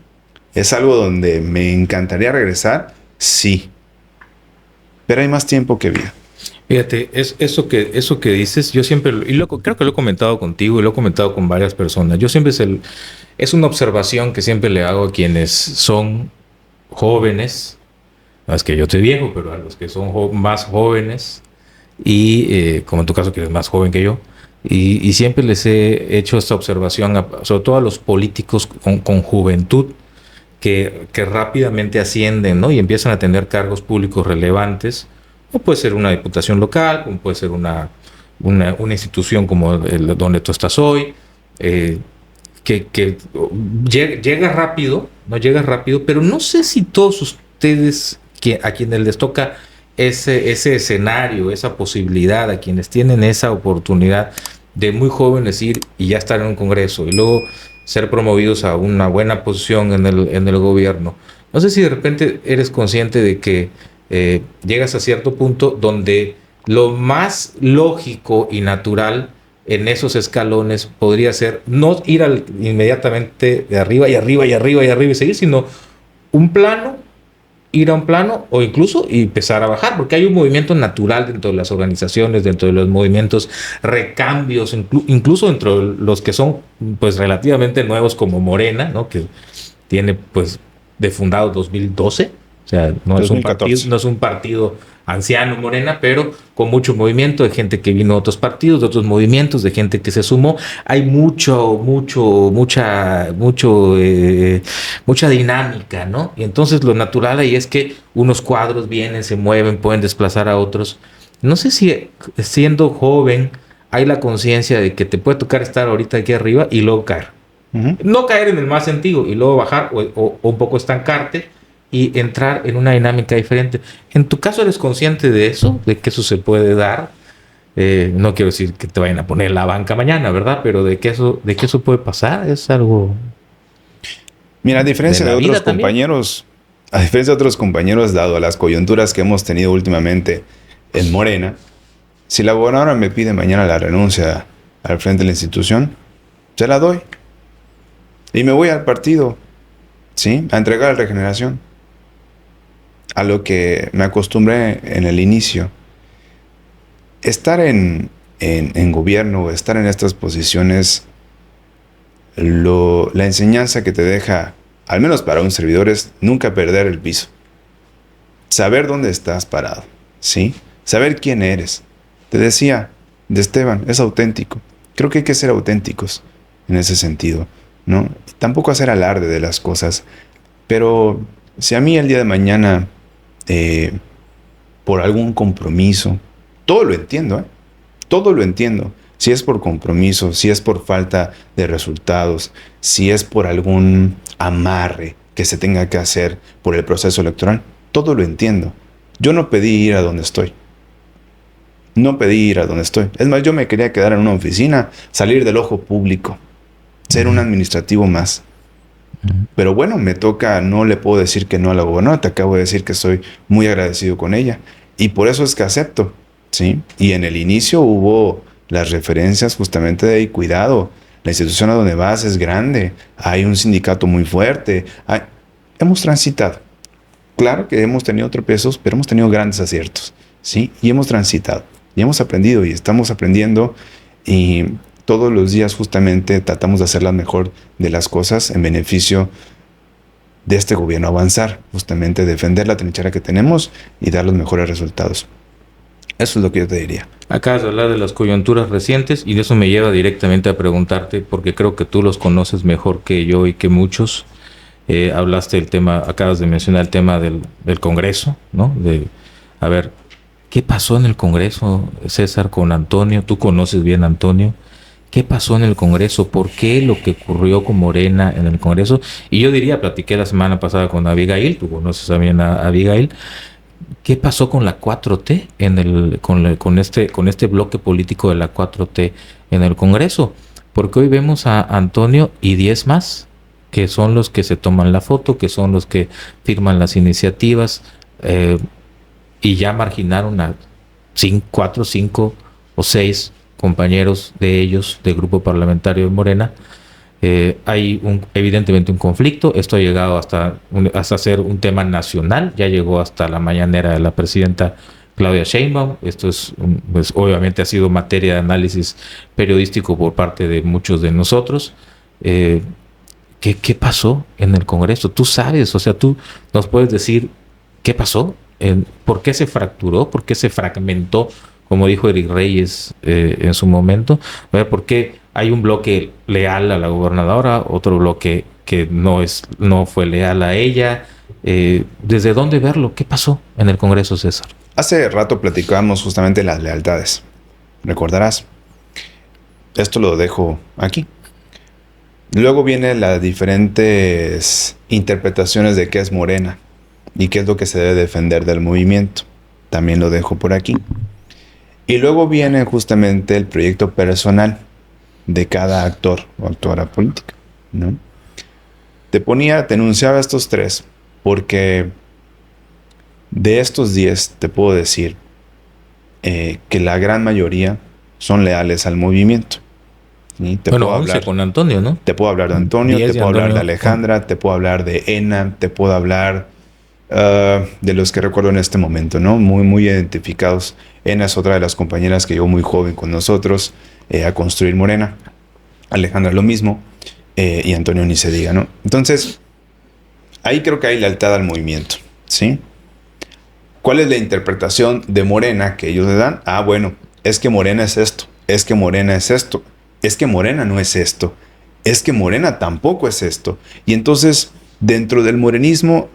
¿Es algo donde me encantaría regresar? Sí. Pero hay más tiempo que vida. Fíjate, eso que dices, yo siempre, creo que lo he comentado contigo y lo he comentado con varias personas. Yo siempre es una observación que siempre le hago a quienes son jóvenes, no es que yo esté viejo, pero a los que son más jóvenes, y como en tu caso que eres más joven que yo, y siempre les he hecho esta observación, sobre todo a los políticos con juventud, que rápidamente ascienden, ¿no? Y empiezan a tener cargos públicos relevantes. O puede ser una diputación local, como puede ser una institución como donde tú estás hoy, que llega rápido, no llega rápido, pero no sé si todos ustedes, a quienes les toca ese escenario, esa posibilidad, a quienes tienen esa oportunidad de muy jóvenes ir y ya estar en un congreso y luego ser promovidos a una buena posición en el gobierno. No sé si de repente eres consciente de que llegas a cierto punto donde lo más lógico y natural en esos escalones podría ser no ir inmediatamente de arriba y arriba y arriba y arriba y seguir, sino un plano, ir a un plano o incluso empezar a bajar, porque hay un movimiento natural dentro de las organizaciones, dentro de los movimientos, recambios, incluso dentro de los que son pues relativamente nuevos como Morena, ¿no? Que tiene pues de fundado 2012, o sea, no es un partido anciano Morena, pero con mucho movimiento de gente que vino de otros partidos, de otros movimientos, de gente que se sumó. Hay mucha dinámica, ¿no? Y entonces lo natural ahí es que unos cuadros vienen, se mueven, pueden desplazar a otros. No sé si siendo joven hay la conciencia de que te puede tocar estar ahorita aquí arriba y luego caer. Uh-huh. No caer en el más sentido y luego bajar o un poco estancarte y entrar en una dinámica diferente. ¿En tu caso eres consciente de eso? ¿De que eso se puede dar? No quiero decir que te vayan a poner la banca mañana, ¿verdad? Pero de que eso puede pasar es algo... Mira, a diferencia de otros compañeros, dado las coyunturas que hemos tenido últimamente en Morena, si la gobernadora me pide mañana la renuncia al frente de la institución, se la doy. Y me voy al partido, ¿sí? A entregar la Regeneración. A lo que me acostumbré en el inicio. Estar en gobierno, estar en estas posiciones, la enseñanza que te deja, al menos para un servidor, es nunca perder el piso. Saber dónde estás parado, ¿sí? Saber quién eres. Te decía, de Esteban, es auténtico. Creo que hay que ser auténticos en ese sentido, ¿no? Tampoco hacer alarde de las cosas. Pero si a mí el día de mañana, por algún compromiso, todo lo entiendo, todo lo entiendo. Si es por compromiso, si es por falta de resultados, si es por algún amarre que se tenga que hacer por el proceso electoral, todo lo entiendo. Yo no pedí ir a donde estoy. Es más, yo me quería quedar en una oficina, salir del ojo público, ser un administrativo más. Pero bueno, me toca, no le puedo decir que no a la gobernadora, te acabo de decir que estoy muy agradecido con ella. Y por eso es que acepto, ¿sí? Y en el inicio hubo las referencias justamente de cuidado, la institución a donde vas es grande, hay un sindicato muy fuerte, hemos transitado. Claro que hemos tenido tropiezos, pero hemos tenido grandes aciertos, ¿sí? Y hemos transitado, y hemos aprendido, y estamos aprendiendo, y todos los días justamente tratamos de hacer la mejor de las cosas en beneficio de este gobierno, avanzar, justamente defender la trinchera que tenemos y dar los mejores resultados. Eso es lo que yo te diría. Acabas de hablar de las coyunturas recientes y eso me lleva directamente a preguntarte, porque creo que tú los conoces mejor que yo y que muchos. Hablaste del tema, acabas de mencionar el tema del Congreso, ¿no? A ver, ¿qué pasó en el Congreso, César, con Antonio? Tú conoces bien a Antonio. ¿Qué pasó en el Congreso? ¿Por qué lo que ocurrió con Morena en el Congreso? Y yo diría, platiqué la semana pasada con Abigail, tú conoces también a Abigail. ¿Qué pasó con la 4T con este bloque político de la 4T en el Congreso? Porque hoy vemos a Antonio y 10 más, que son los que se toman la foto, que son los que firman las iniciativas, y ya marginaron a 4, 5 o 6 compañeros de ellos, del grupo parlamentario de Morena. Hay evidentemente un conflicto. Esto ha llegado hasta ser un tema nacional. Ya llegó hasta la mañanera de la presidenta Claudia Sheinbaum. Esto pues obviamente ha sido materia de análisis periodístico por parte de muchos de nosotros. ¿Qué pasó en el Congreso? Tú sabes, o sea, tú nos puedes decir qué pasó, por qué se fracturó, por qué se fragmentó, como dijo Eric Reyes en su momento. A ver, ¿por qué hay un bloque leal a la gobernadora, otro bloque que no fue leal a ella? ¿Desde dónde verlo? ¿Qué pasó en el Congreso, César? Hace rato platicábamos justamente las lealtades. Recordarás. Esto lo dejo aquí. Luego vienen las diferentes interpretaciones de qué es Morena y qué es lo que se debe defender del movimiento. También lo dejo por aquí. Y luego viene justamente el proyecto personal de cada actor o actora política, ¿no? Te enunciaba estos tres, porque de estos 10 te puedo decir que la gran mayoría son leales al movimiento. ¿Sí? Bueno, 11 con Antonio, ¿no? Te puedo hablar de Antonio, 10 te de puedo hablar de Antonio. Alejandra, te puedo hablar de Ena, te puedo hablar de los que recuerdo en este momento, ¿no? Muy, muy identificados. Ena es otra de las compañeras que llegó muy joven con nosotros a construir Morena. Alejandra lo mismo. Y Antonio ni se diga, ¿no? Entonces, ahí creo que hay lealtad al movimiento, ¿sí? ¿Cuál es la interpretación de Morena que ellos le dan? Ah, bueno, es que Morena es esto, es que Morena es esto, es que Morena no es esto, es que Morena tampoco es esto. Y entonces, dentro del morenismo,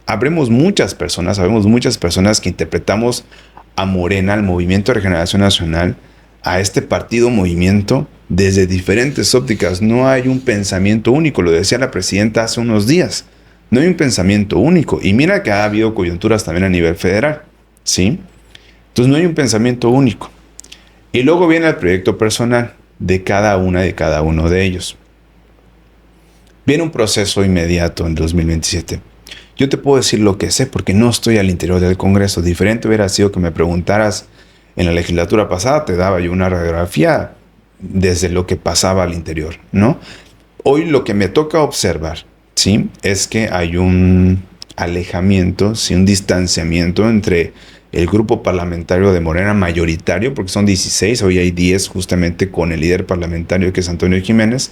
sabemos muchas personas que interpretamos a Morena, al Movimiento de Regeneración Nacional, a este partido movimiento, desde diferentes ópticas. No hay un pensamiento único, lo decía la presidenta hace unos días. No hay un pensamiento único. Y mira que ha habido coyunturas también a nivel federal, ¿sí? Entonces no hay un pensamiento único. Y luego viene el proyecto personal de cada una de cada uno de ellos. Viene un proceso inmediato en 2027. Yo te puedo decir lo que sé porque no estoy al interior del Congreso. Diferente hubiera sido que me preguntaras en la legislatura pasada, te daba yo una radiografía desde lo que pasaba al interior, ¿no? Hoy lo que me toca observar, ¿sí? Es que hay un alejamiento, ¿sí? Un distanciamiento entre el grupo parlamentario de Morena mayoritario, porque son 16, hoy hay 10 justamente con el líder parlamentario que es Antonio Jiménez,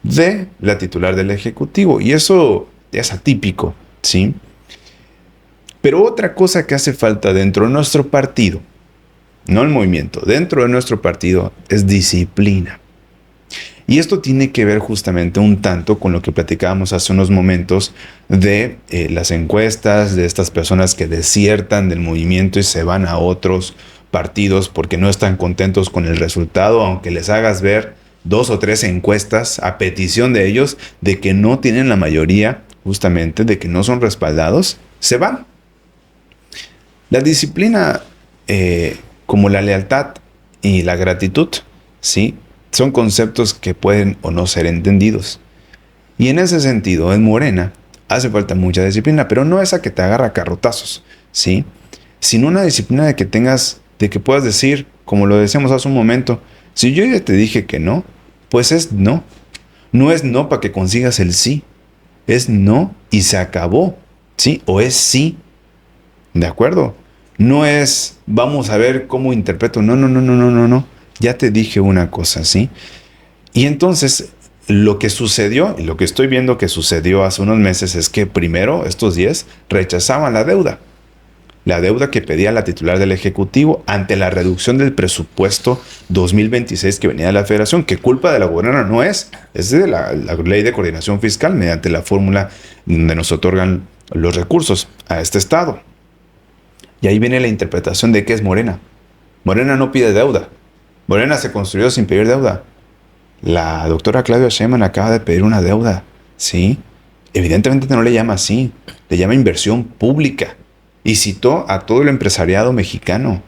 de la titular del Ejecutivo. Y eso es atípico, ¿sí? Pero otra cosa que hace falta dentro de nuestro partido, no el movimiento, dentro de nuestro partido, es disciplina. Y esto tiene que ver justamente un tanto con lo que platicábamos hace unos momentos de las encuestas, de estas personas que desiertan del movimiento y se van a otros partidos porque no están contentos con el resultado, aunque les hagas ver 2 o 3 encuestas a petición de ellos de que no tienen la mayoría, justamente de que no son respaldados, se van. La disciplina, como la lealtad y la gratitud, ¿sí? Son conceptos que pueden o no ser entendidos. Y en ese sentido, en Morena, hace falta mucha disciplina, pero no esa que te agarra a carrotazos, ¿sí? Sino una disciplina de que tengas, de que puedas decir, como lo decíamos hace un momento, si yo ya te dije que no, pues es no. No es no para que consigas el sí. Es no y se acabó, ¿sí? O es sí. ¿De acuerdo? No es, vamos a ver cómo interpreto. No, no, no, no, no, no, no. Ya te dije una cosa, ¿sí? Y entonces, lo que sucedió, y lo que estoy viendo que sucedió hace unos meses, es que primero, estos 10 rechazaban la deuda. La deuda que pedía la titular del Ejecutivo ante la reducción del presupuesto 2026 que venía de la Federación, que culpa de la gobernadora no es de la Ley de Coordinación Fiscal, mediante la fórmula donde nos otorgan los recursos a este Estado. Y ahí viene la interpretación de qué es Morena. Morena no pide deuda. Morena se construyó sin pedir deuda. La doctora Claudia Sheinbaum acaba de pedir una deuda, ¿sí? Evidentemente no le llama así, le llama inversión pública. Y citó a todo el empresariado mexicano.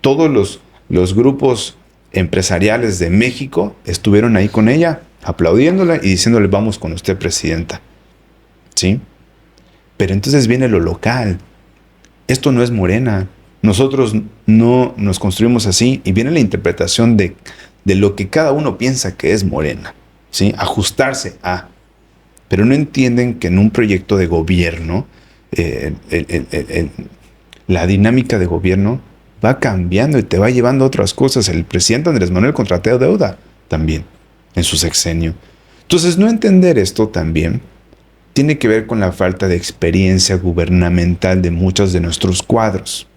Todos los grupos empresariales de México estuvieron ahí con ella, aplaudiéndola y diciéndole, vamos con usted, presidenta. ¿Sí? Pero entonces viene lo local. Esto no es Morena. Nosotros no nos construimos así. Y viene la interpretación de lo que cada uno piensa que es Morena, ¿sí? Ajustarse a. Pero no entienden que en un proyecto de gobierno, la dinámica de gobierno va cambiando y te va llevando a otras cosas. El presidente Andrés Manuel contrató deuda también en su sexenio. Entonces, no entender esto también tiene que ver con la falta de experiencia gubernamental de muchos de nuestros cuadros,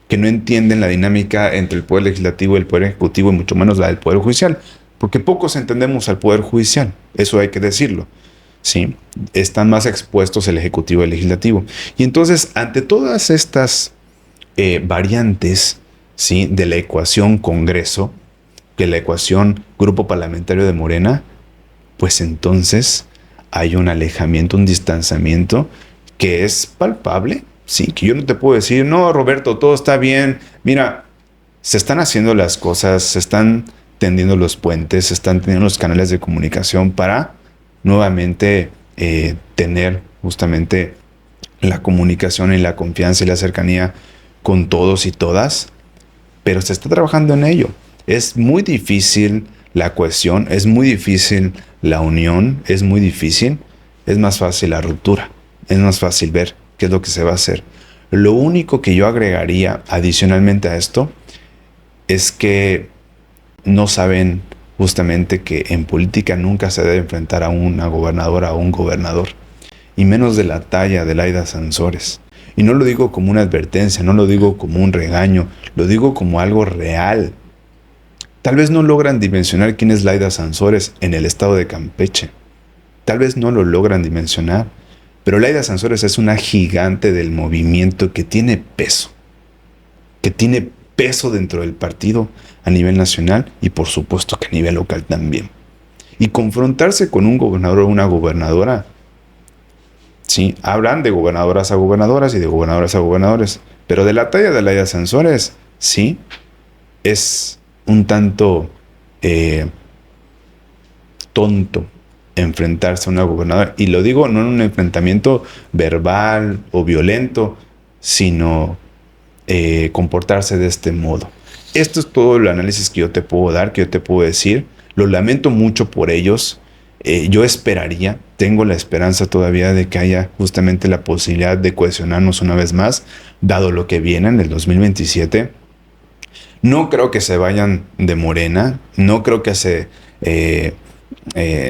que no entienden la dinámica entre el Poder Legislativo y el Poder Ejecutivo, y mucho menos la del Poder Judicial, porque pocos entendemos al Poder Judicial, eso hay que decirlo, ¿sí? Están más expuestos el Ejecutivo y el Legislativo. Y entonces, ante todas estas variantes, ¿sí?, de la ecuación Congreso, que la ecuación Grupo Parlamentario de Morena, pues entonces hay un alejamiento, un distanciamiento que es palpable. Sí, que yo no te puedo decir, no, Roberto, todo está bien. Mira, se están haciendo las cosas, se están tendiendo los puentes, están teniendo los canales de comunicación para nuevamente tener justamente la comunicación y la confianza y la cercanía con todos y todas, pero se está trabajando en ello. Es muy difícil la cohesión, es muy difícil la unión, es muy difícil, es más fácil la ruptura, es más fácil ver qué es lo que se va a hacer. Lo único que yo agregaría adicionalmente a esto es que no saben justamente que en política nunca se debe enfrentar a una gobernadora o un gobernador, y menos de la talla de Laida Sansores. Y no lo digo como una advertencia, no lo digo como un regaño, lo digo como algo real. Tal vez no logran dimensionar quién es Laida Sansores en el estado de Campeche. Tal vez no lo logran dimensionar. Pero Laida Sansores es una gigante del movimiento que tiene peso. Que tiene peso dentro del partido a nivel nacional y por supuesto que a nivel local también. Y confrontarse con un gobernador o una gobernadora, sí, hablan de gobernadoras a gobernadoras y de gobernadoras a gobernadores, pero de la talla de Laida Sansores, sí, es un tanto tonto enfrentarse a una gobernadora. Y lo digo no en un enfrentamiento verbal o violento, sino comportarse de este modo. Esto es todo el análisis que yo te puedo dar, que yo te puedo decir. Lo lamento mucho por ellos. Yo esperaría, tengo la esperanza todavía de que haya justamente la posibilidad de cohesionarnos una vez más, dado lo que viene en el 2027. No creo que se vayan de Morena, no creo que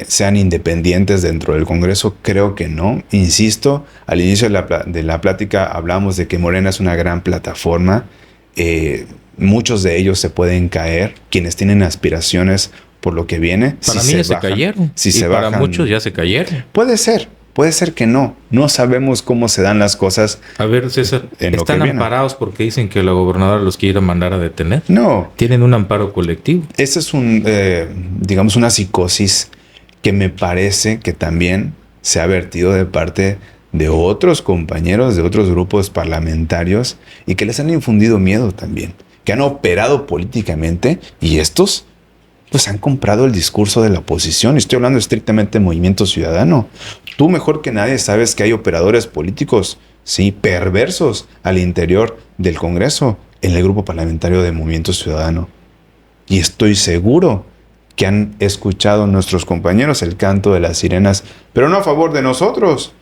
sean independientes dentro del Congreso, creo que no. Insisto, al inicio de la plática hablamos de que Morena es una gran plataforma. Muchos de ellos se pueden caer, quienes tienen aspiraciones por lo que viene. Para mí ya se cayeron. Si y se para bajan, muchos ya se cayeron. Puede ser que no. No sabemos cómo se dan las cosas. A ver, César, ¿están amparados porque dicen que la gobernadora los quiere mandar a detener? No. Tienen un amparo colectivo. Esa es digamos, una psicosis que me parece que también se ha vertido de parte de otros compañeros, de otros grupos parlamentarios, y que les han infundido miedo también, que han operado políticamente, y estos pues han comprado el discurso de la oposición. Estoy hablando estrictamente de Movimiento Ciudadano. Tú mejor que nadie sabes que hay operadores políticos, sí, perversos al interior del Congreso, en el grupo parlamentario de Movimiento Ciudadano. Y estoy seguro que han escuchado nuestros compañeros el canto de las sirenas, pero no a favor de nosotros,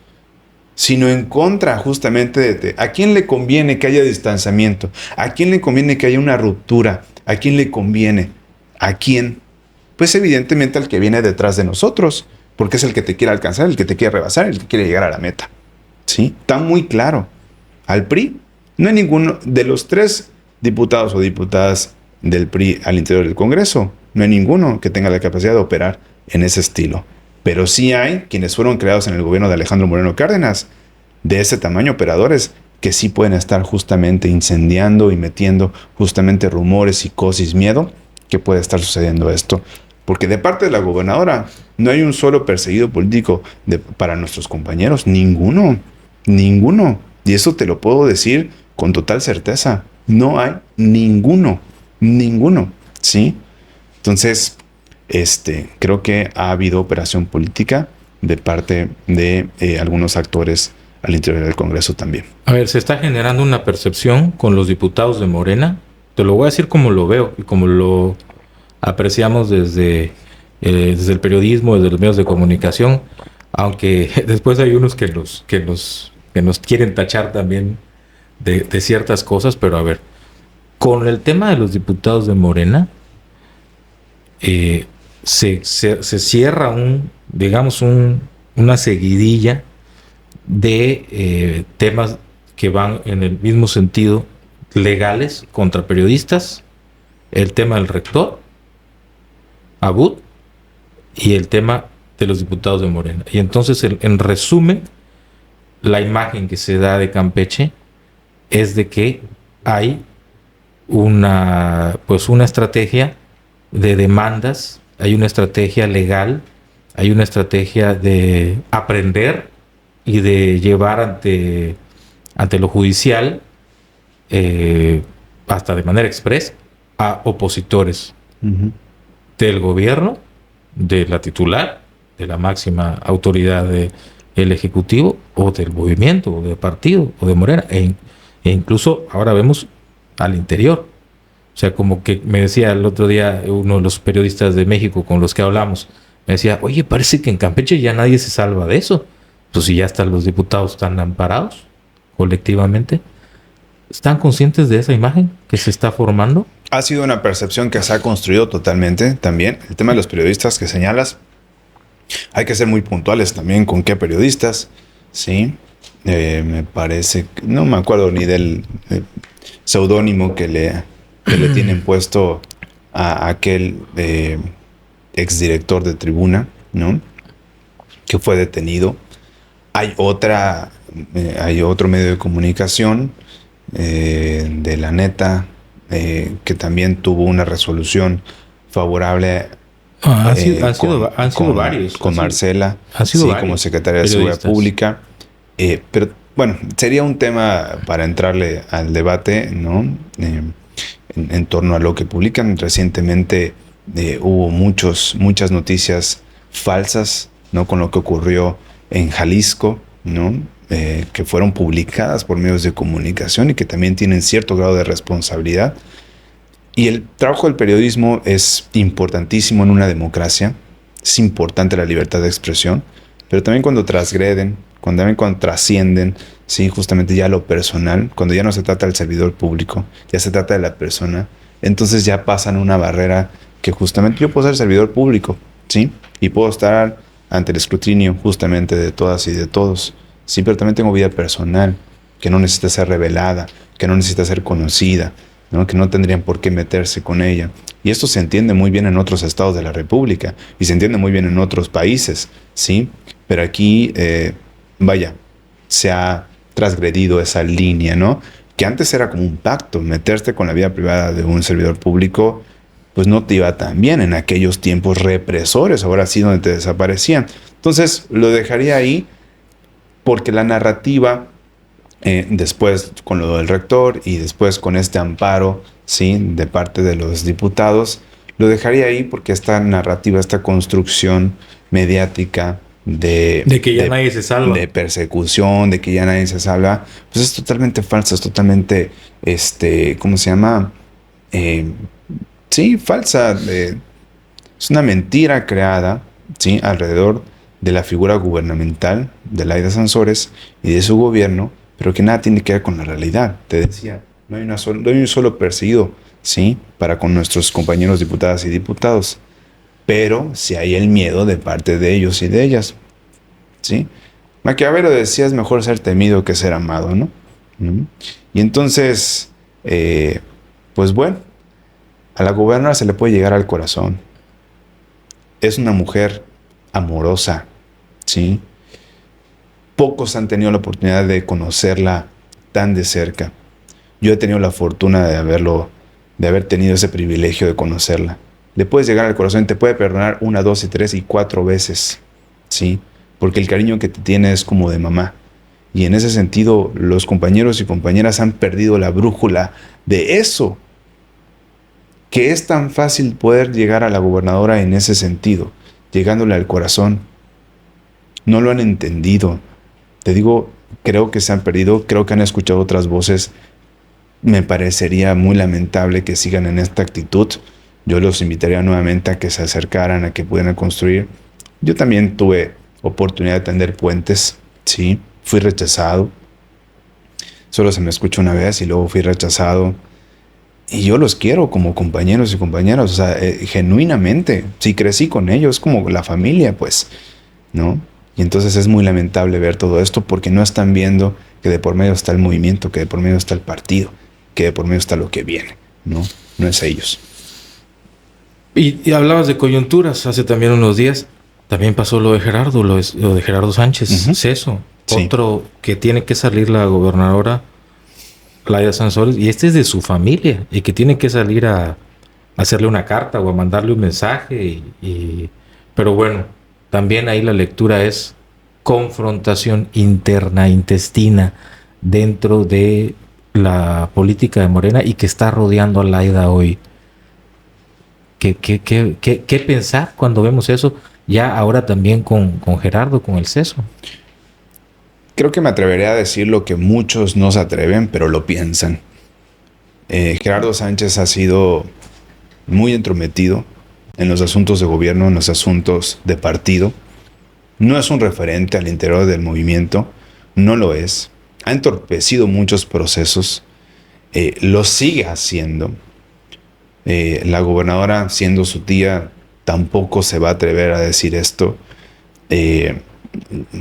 sino en contra justamente de a quién le conviene que haya distanciamiento, a quién le conviene que haya una ruptura, a quién le conviene. ¿A quién? Pues evidentemente al que viene detrás de nosotros, porque es el que te quiere alcanzar, el que te quiere rebasar, el que quiere llegar a la meta. ¿Sí? Está muy claro. Al PRI no hay ninguno de los 3 diputados o diputadas del PRI al interior del Congreso. No hay ninguno que tenga la capacidad de operar en ese estilo. Pero sí hay quienes fueron creados en el gobierno de Alejandro Moreno Cárdenas, de ese tamaño, operadores que sí pueden estar justamente incendiando y metiendo justamente rumores, psicosis, miedo, que puede estar sucediendo esto. Porque de parte de la gobernadora no hay un solo perseguido político para nuestros compañeros. Ninguno. Y eso te lo puedo decir con total certeza. No hay ninguno. ¿Sí? Entonces, creo que ha habido operación política de parte de algunos actores al interior del Congreso también. A ver, se está generando una percepción con los diputados de Morena. Te lo voy a decir como lo veo y como lo apreciamos desde el periodismo, desde los medios de comunicación, aunque después hay unos que nos quieren tachar también de ciertas cosas, pero a ver, con el tema de los diputados de Morena, se cierra una seguidilla de temas que van en el mismo sentido, legales contra periodistas, el tema del rector, Abud, y el tema de los diputados de Morena. Y entonces, en resumen, la imagen que se da de Campeche es de que hay una estrategia de demandas, hay una estrategia legal, hay una estrategia de aprender y de llevar ante lo judicial, hasta de manera express, a opositores. Uh-huh. del gobierno, de la titular, de la máxima autoridad del Ejecutivo, o del movimiento, o del partido, o de Morena, e incluso ahora vemos al interior. O sea, como que me decía el otro día uno de los periodistas de México con los que hablamos, me decía, oye, parece que en Campeche ya nadie se salva de eso. Pues si ya están los diputados tan amparados colectivamente, ¿están conscientes de esa imagen que se está formando? Ha sido una percepción que se ha construido totalmente también. El tema de los periodistas que señalas, hay que ser muy puntuales también con qué periodistas, ¿sí? Me parece, no me acuerdo ni del seudónimo que le tienen puesto a aquel exdirector de Tribuna, ¿no? Que fue detenido. Hay otro medio de comunicación, de La Neta, que también tuvo una resolución favorable. Han sido varios. Con Marcela, como secretaria de Seguridad Pública. Pero bueno, sería un tema para entrarle al debate, ¿no? En torno a lo que publican. Recientemente hubo muchas noticias falsas, ¿no? Con lo que ocurrió en Jalisco, ¿no? Que fueron publicadas por medios de comunicación y que también tienen cierto grado de responsabilidad. Y el trabajo del periodismo es importantísimo en una democracia. Es importante la libertad de expresión, pero también cuando transgreden, cuando trascienden, sí, justamente ya lo personal, cuando ya no se trata del servidor público, ya se trata de la persona, entonces ya pasan una barrera que justamente yo puedo ser servidor público, ¿sí? Y puedo estar ante el escrutinio justamente de todas y de todos, sí, pero también tengo vida personal, que no necesita ser revelada, que no necesita ser conocida, ¿no? Que no tendrían por qué meterse con ella. Y esto se entiende muy bien en otros estados de la República y se entiende muy bien en otros países, ¿sí? Pero aquí, se ha transgredido esa línea, ¿no? Que antes era como un pacto, meterte con la vida privada de un servidor público, pues no te iba tan bien en aquellos tiempos represores, ahora sí donde te desaparecían. Entonces, lo dejaría ahí porque la narrativa, después con lo del rector y después con este amparo, ¿sí? De parte de los diputados, lo dejaría ahí porque esta narrativa, esta construcción mediática de que ya nadie se salva, de persecución, de que ya nadie se salva, pues es totalmente falsa, es totalmente, ¿cómo se llama? Sí, falsa. Es una mentira creada, ¿sí? Alrededor de la figura gubernamental de Laida Sansores y de su gobierno, pero que nada tiene que ver con la realidad. Te decía, no hay un solo perseguido, ¿sí? Para con nuestros compañeros diputadas y diputados. Pero sí hay el miedo de parte de ellos y de ellas, ¿sí? Maquiavelo decía, es mejor ser temido que ser amado, ¿no? Y entonces, pues bueno, a la gobernadora se le puede llegar al corazón. Es una mujer amorosa, ¿sí? Pocos han tenido la oportunidad de conocerla tan de cerca. Yo he tenido la fortuna de haber tenido ese privilegio de conocerla. Le puedes llegar al corazón y te puede perdonar 1, 2, 3 y 4 veces, ¿sí? Porque el cariño que te tiene es como de mamá. Y en ese sentido, los compañeros y compañeras han perdido la brújula de eso. Que es tan fácil poder llegar a la gobernadora en ese sentido, llegándole al corazón. No lo han entendido. Te digo, creo que se han perdido, creo que han escuchado otras voces. Me parecería muy lamentable que sigan en esta actitud. Yo los invitaría nuevamente a que se acercaran, a que pudieran construir. Yo también tuve oportunidad de tender puentes, sí, fui rechazado. Solo se me escuchó una vez y luego fui rechazado. Y yo los quiero como compañeros y compañeras, o sea, genuinamente. Sí, crecí con ellos, como la familia, pues, ¿no? Y entonces es muy lamentable ver todo esto porque no están viendo que de por medio está el movimiento, que de por medio está el partido, que de por medio está lo que viene, ¿no? No es ellos. Y hablabas de coyunturas hace también unos días. También pasó lo de Gerardo, lo de Gerardo Sánchez, Ceso. Sí. Otro que tiene que salir la gobernadora Laida Sansores, y este es de su familia, y que tiene que salir a hacerle una carta o a mandarle un mensaje. Pero bueno, también ahí la lectura es confrontación interna, intestina, dentro de la política de Morena y que está rodeando a Laida hoy. ¿Qué pensar cuando vemos eso? Ya ahora también con Gerardo, con el CESO. Creo que me atrevería a decir lo que muchos no se atreven, pero lo piensan. Gerardo Sánchez ha sido muy entrometido en los asuntos de gobierno, en los asuntos de partido. No es un referente al interior del movimiento, no lo es. Ha entorpecido muchos procesos, lo sigue haciendo. La gobernadora, siendo su tía, tampoco se va a atrever a decir esto.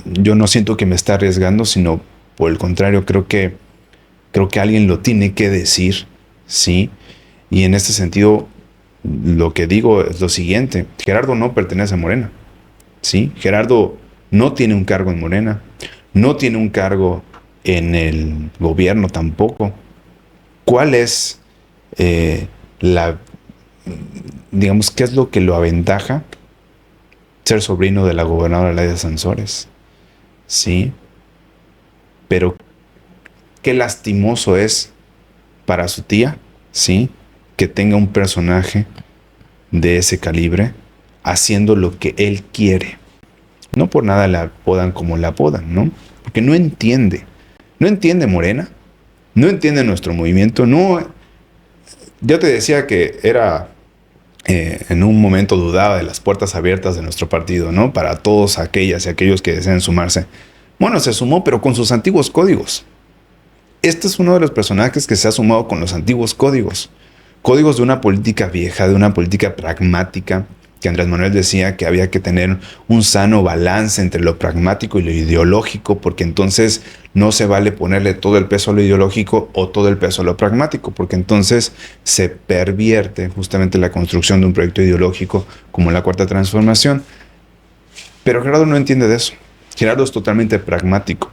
Yo no siento que me está arriesgando, sino por el contrario, creo que alguien lo tiene que decir, ¿sí? Y en este sentido, lo que digo es lo siguiente: Gerardo no pertenece a Morena, ¿sí? Gerardo no tiene un cargo en Morena, no tiene un cargo en el gobierno tampoco. ¿Cuál es digamos, qué es lo que lo aventaja? Ser sobrino de la gobernadora Laida Sansores, ¿sí? Pero qué lastimoso es para su tía, ¿sí?, que tenga un personaje de ese calibre haciendo lo que él quiere. No por nada la apodan como la apodan, ¿no? Porque no entiende Morena, no entiende nuestro movimiento, no. Yo te decía que era, en un momento dudaba de las puertas abiertas de nuestro partido, ¿no? Para todos aquellas y aquellos que desean sumarse. Bueno, se sumó, pero con sus antiguos códigos. Este es uno de los personajes que se ha sumado con los antiguos códigos. Códigos de una política vieja, de una política pragmática, que Andrés Manuel decía que había que tener un sano balance entre lo pragmático y lo ideológico, porque entonces no se vale ponerle todo el peso a lo ideológico o todo el peso a lo pragmático, porque entonces se pervierte justamente la construcción de un proyecto ideológico como la Cuarta Transformación. Pero Gerardo no entiende de eso. Gerardo es totalmente pragmático,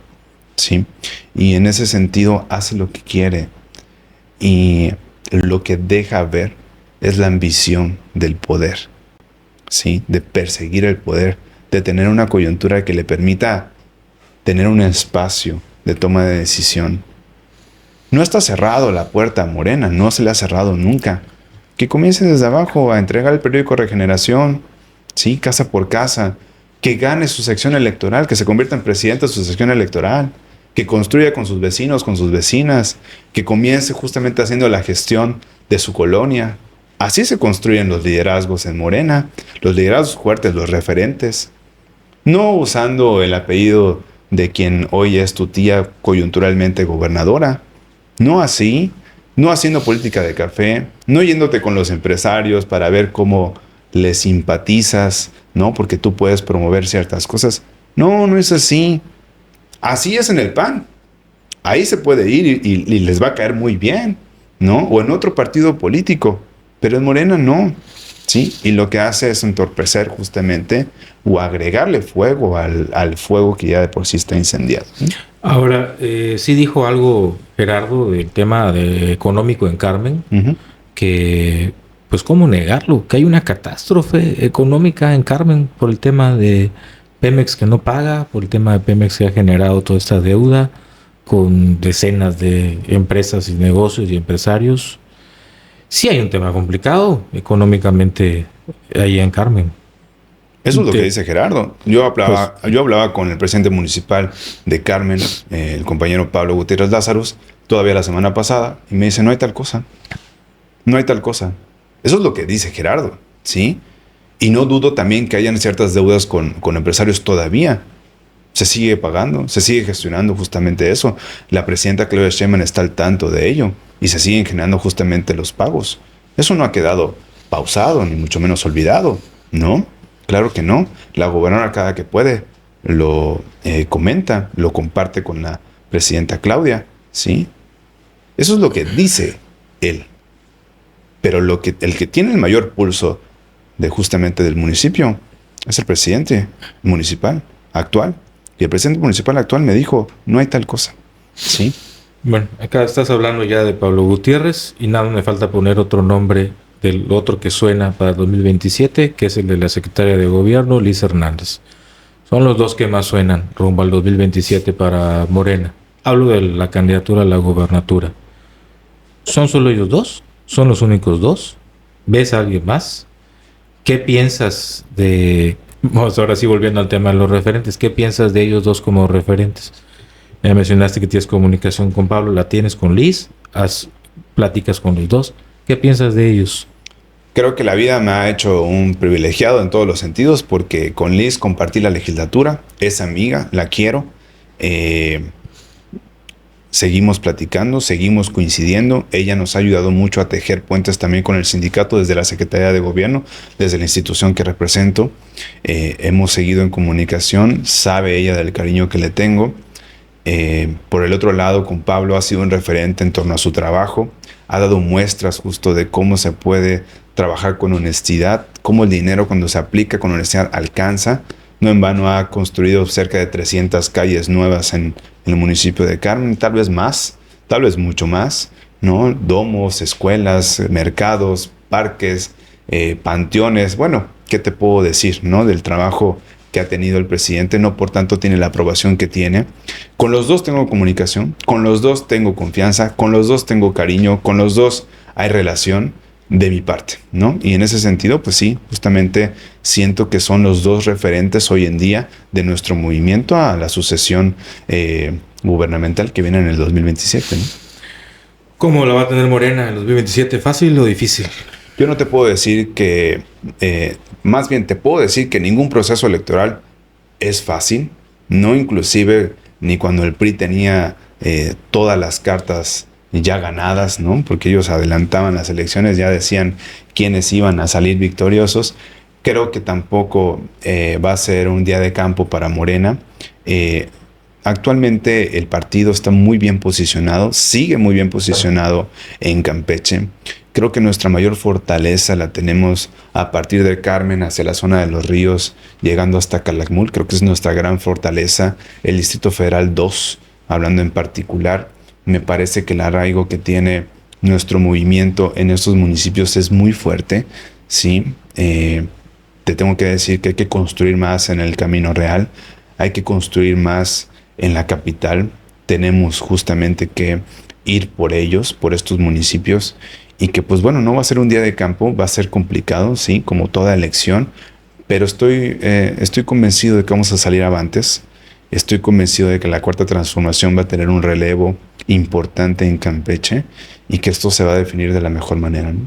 ¿sí? Y en ese sentido hace lo que quiere, y lo que deja ver es la ambición del poder, ¿sí? De perseguir el poder, de tener una coyuntura que le permita tener un espacio de toma de decisión. No está cerrado la puerta a Morena, no se le ha cerrado nunca. Que comience desde abajo a entregar el periódico Regeneración, ¿sí?, casa por casa, que gane su sección electoral, que se convierta en presidente de su sección electoral, que construya con sus vecinos, con sus vecinas, que comience justamente haciendo la gestión de su colonia. Así se construyen los liderazgos en Morena, los liderazgos fuertes, los referentes. No usando el apellido de quien hoy es tu tía coyunturalmente gobernadora. No así, no haciendo política de café, no yéndote con los empresarios para ver cómo les simpatizas, ¿no? Porque tú puedes promover ciertas cosas. No, no es así. Así es en el PAN. Ahí se puede ir y les va a caer muy bien, ¿no? O en otro partido político. Pero en Morena no, ¿sí? Y lo que hace es entorpecer justamente o agregarle fuego al fuego que ya de por sí está incendiado, ¿sí? Ahora, sí dijo algo Gerardo del tema económico en Carmen, que, pues, ¿cómo negarlo? Que hay una catástrofe económica en Carmen por el tema de Pemex que no paga, por el tema de Pemex que ha generado toda esta deuda con decenas de empresas y negocios y empresarios. Sí hay un tema complicado económicamente ahí en Carmen. Eso es lo que dice Gerardo. Yo hablaba con el presidente municipal de Carmen, el compañero Pablo Gutiérrez Lázaros, todavía la semana pasada, y me dice, no hay tal cosa. No hay tal cosa. Eso es lo que dice Gerardo, ¿sí? Y no dudo también que hayan ciertas deudas con empresarios todavía. Se sigue pagando, se sigue gestionando justamente eso. La presidenta Claudia Sheinbaum está al tanto de ello y se siguen generando justamente los pagos. Eso no ha quedado pausado, ni mucho menos olvidado, ¿no? Claro que no. La gobernadora cada que puede lo comenta, lo comparte con la presidenta Claudia, ¿sí? Eso es lo que dice él. Pero el que tiene el mayor pulso de justamente del municipio es el presidente municipal actual. Y el presidente municipal actual me dijo, no hay tal cosa, ¿sí? Bueno, acá estás hablando ya de Pablo Gutiérrez y nada, me falta poner otro nombre del otro que suena para 2027, que es el de la secretaria de gobierno, Liz Hernández. Son los dos que más suenan rumbo al 2027 para Morena. Hablo de la candidatura a la gobernatura. ¿Son solo ellos dos? ¿Son los únicos dos? ¿Ves a alguien más? ¿Qué piensas de... Vamos ahora sí volviendo al tema de los referentes. ¿Qué piensas de ellos dos como referentes? Ya mencionaste que tienes comunicación con Pablo, ¿la tienes con Liz? ¿Haz pláticas con los dos? ¿Qué piensas de ellos? Creo que la vida me ha hecho un privilegiado en todos los sentidos porque con Liz compartí la legislatura, es amiga, la quiero. Seguimos platicando, seguimos coincidiendo. Ella nos ha ayudado mucho a tejer puentes también con el sindicato desde la Secretaría de Gobierno, desde la institución que represento. Hemos seguido en comunicación, sabe ella del cariño que le tengo. Por el otro lado, con Pablo ha sido un referente en torno a su trabajo. Ha dado muestras justo de cómo se puede trabajar con honestidad, cómo el dinero cuando se aplica con honestidad alcanza. No en vano ha construido cerca de 300 calles nuevas en el municipio de Carmen, tal vez más, tal vez mucho más, ¿no? Domos, escuelas, mercados, parques, panteones. Bueno, ¿qué te puedo decir, no? Del trabajo que ha tenido el presidente, no por tanto tiene la aprobación que tiene. Con los dos tengo comunicación, con los dos tengo confianza, con los dos tengo cariño, con los dos hay relación de mi parte, ¿no? Y en ese sentido, pues sí, justamente siento que son los dos referentes hoy en día de nuestro movimiento a la sucesión gubernamental que viene en el 2027, ¿no? ¿Cómo la va a tener Morena en el 2027? ¿Fácil o difícil? Yo no te puedo decir que, más bien te puedo decir que ningún proceso electoral es fácil, no inclusive ni cuando el PRI tenía todas las cartas ya ganadas, ¿no? Porque ellos adelantaban las elecciones, ya decían quiénes iban a salir victoriosos. Creo que tampoco va a ser un día de campo para Morena. Actualmente el partido está muy bien posicionado, sigue muy bien posicionado en Campeche. Creo que nuestra mayor fortaleza la tenemos a partir de Carmen hacia la zona de los ríos, llegando hasta Calakmul. Creo que es nuestra gran fortaleza. El Distrito Federal 2, hablando en particular, me parece que el arraigo que tiene nuestro movimiento en estos municipios es muy fuerte, ¿sí? Te tengo que decir que hay que construir más en el Camino Real, hay que construir más en la capital. Tenemos justamente que ir por ellos, por estos municipios, y que pues bueno, no va a ser un día de campo, va a ser complicado, sí, como toda elección, pero estoy convencido de que vamos a salir avantes. Estoy convencido de que la Cuarta Transformación va a tener un relevo importante en Campeche y que esto se va a definir de la mejor manera, ¿no?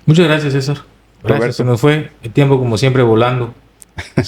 Muchas gracias, César. Gracias. Se nos fue el tiempo como siempre volando.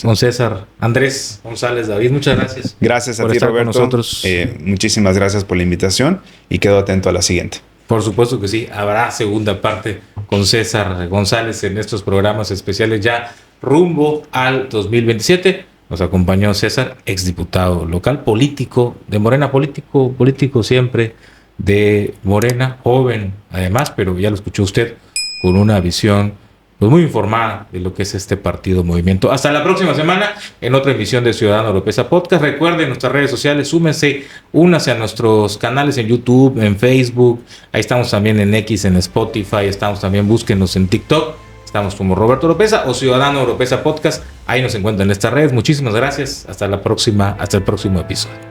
Con César Andrés González David, muchas gracias. Gracias a ti, Roberto. Con nosotros. Muchísimas gracias por la invitación y quedo atento a la siguiente. Por supuesto que sí, habrá segunda parte con César González en estos programas especiales ya rumbo al 2027. Nos acompañó César, exdiputado local, político de Morena, político siempre de Morena, joven además, pero ya lo escuchó usted, con una visión pues muy informada de lo que es este partido movimiento. Hasta la próxima semana en otra emisión de Ciudadano Oropesa Podcast. Recuerden nuestras redes sociales, súmense, únanse a nuestros canales en YouTube, en Facebook, ahí estamos también en X, en Spotify, estamos también, búsquenos en TikTok, estamos como Roberto Oropesa o Ciudadano Oropesa Podcast, ahí nos encuentran en estas redes. Muchísimas gracias, hasta la próxima, hasta el próximo episodio.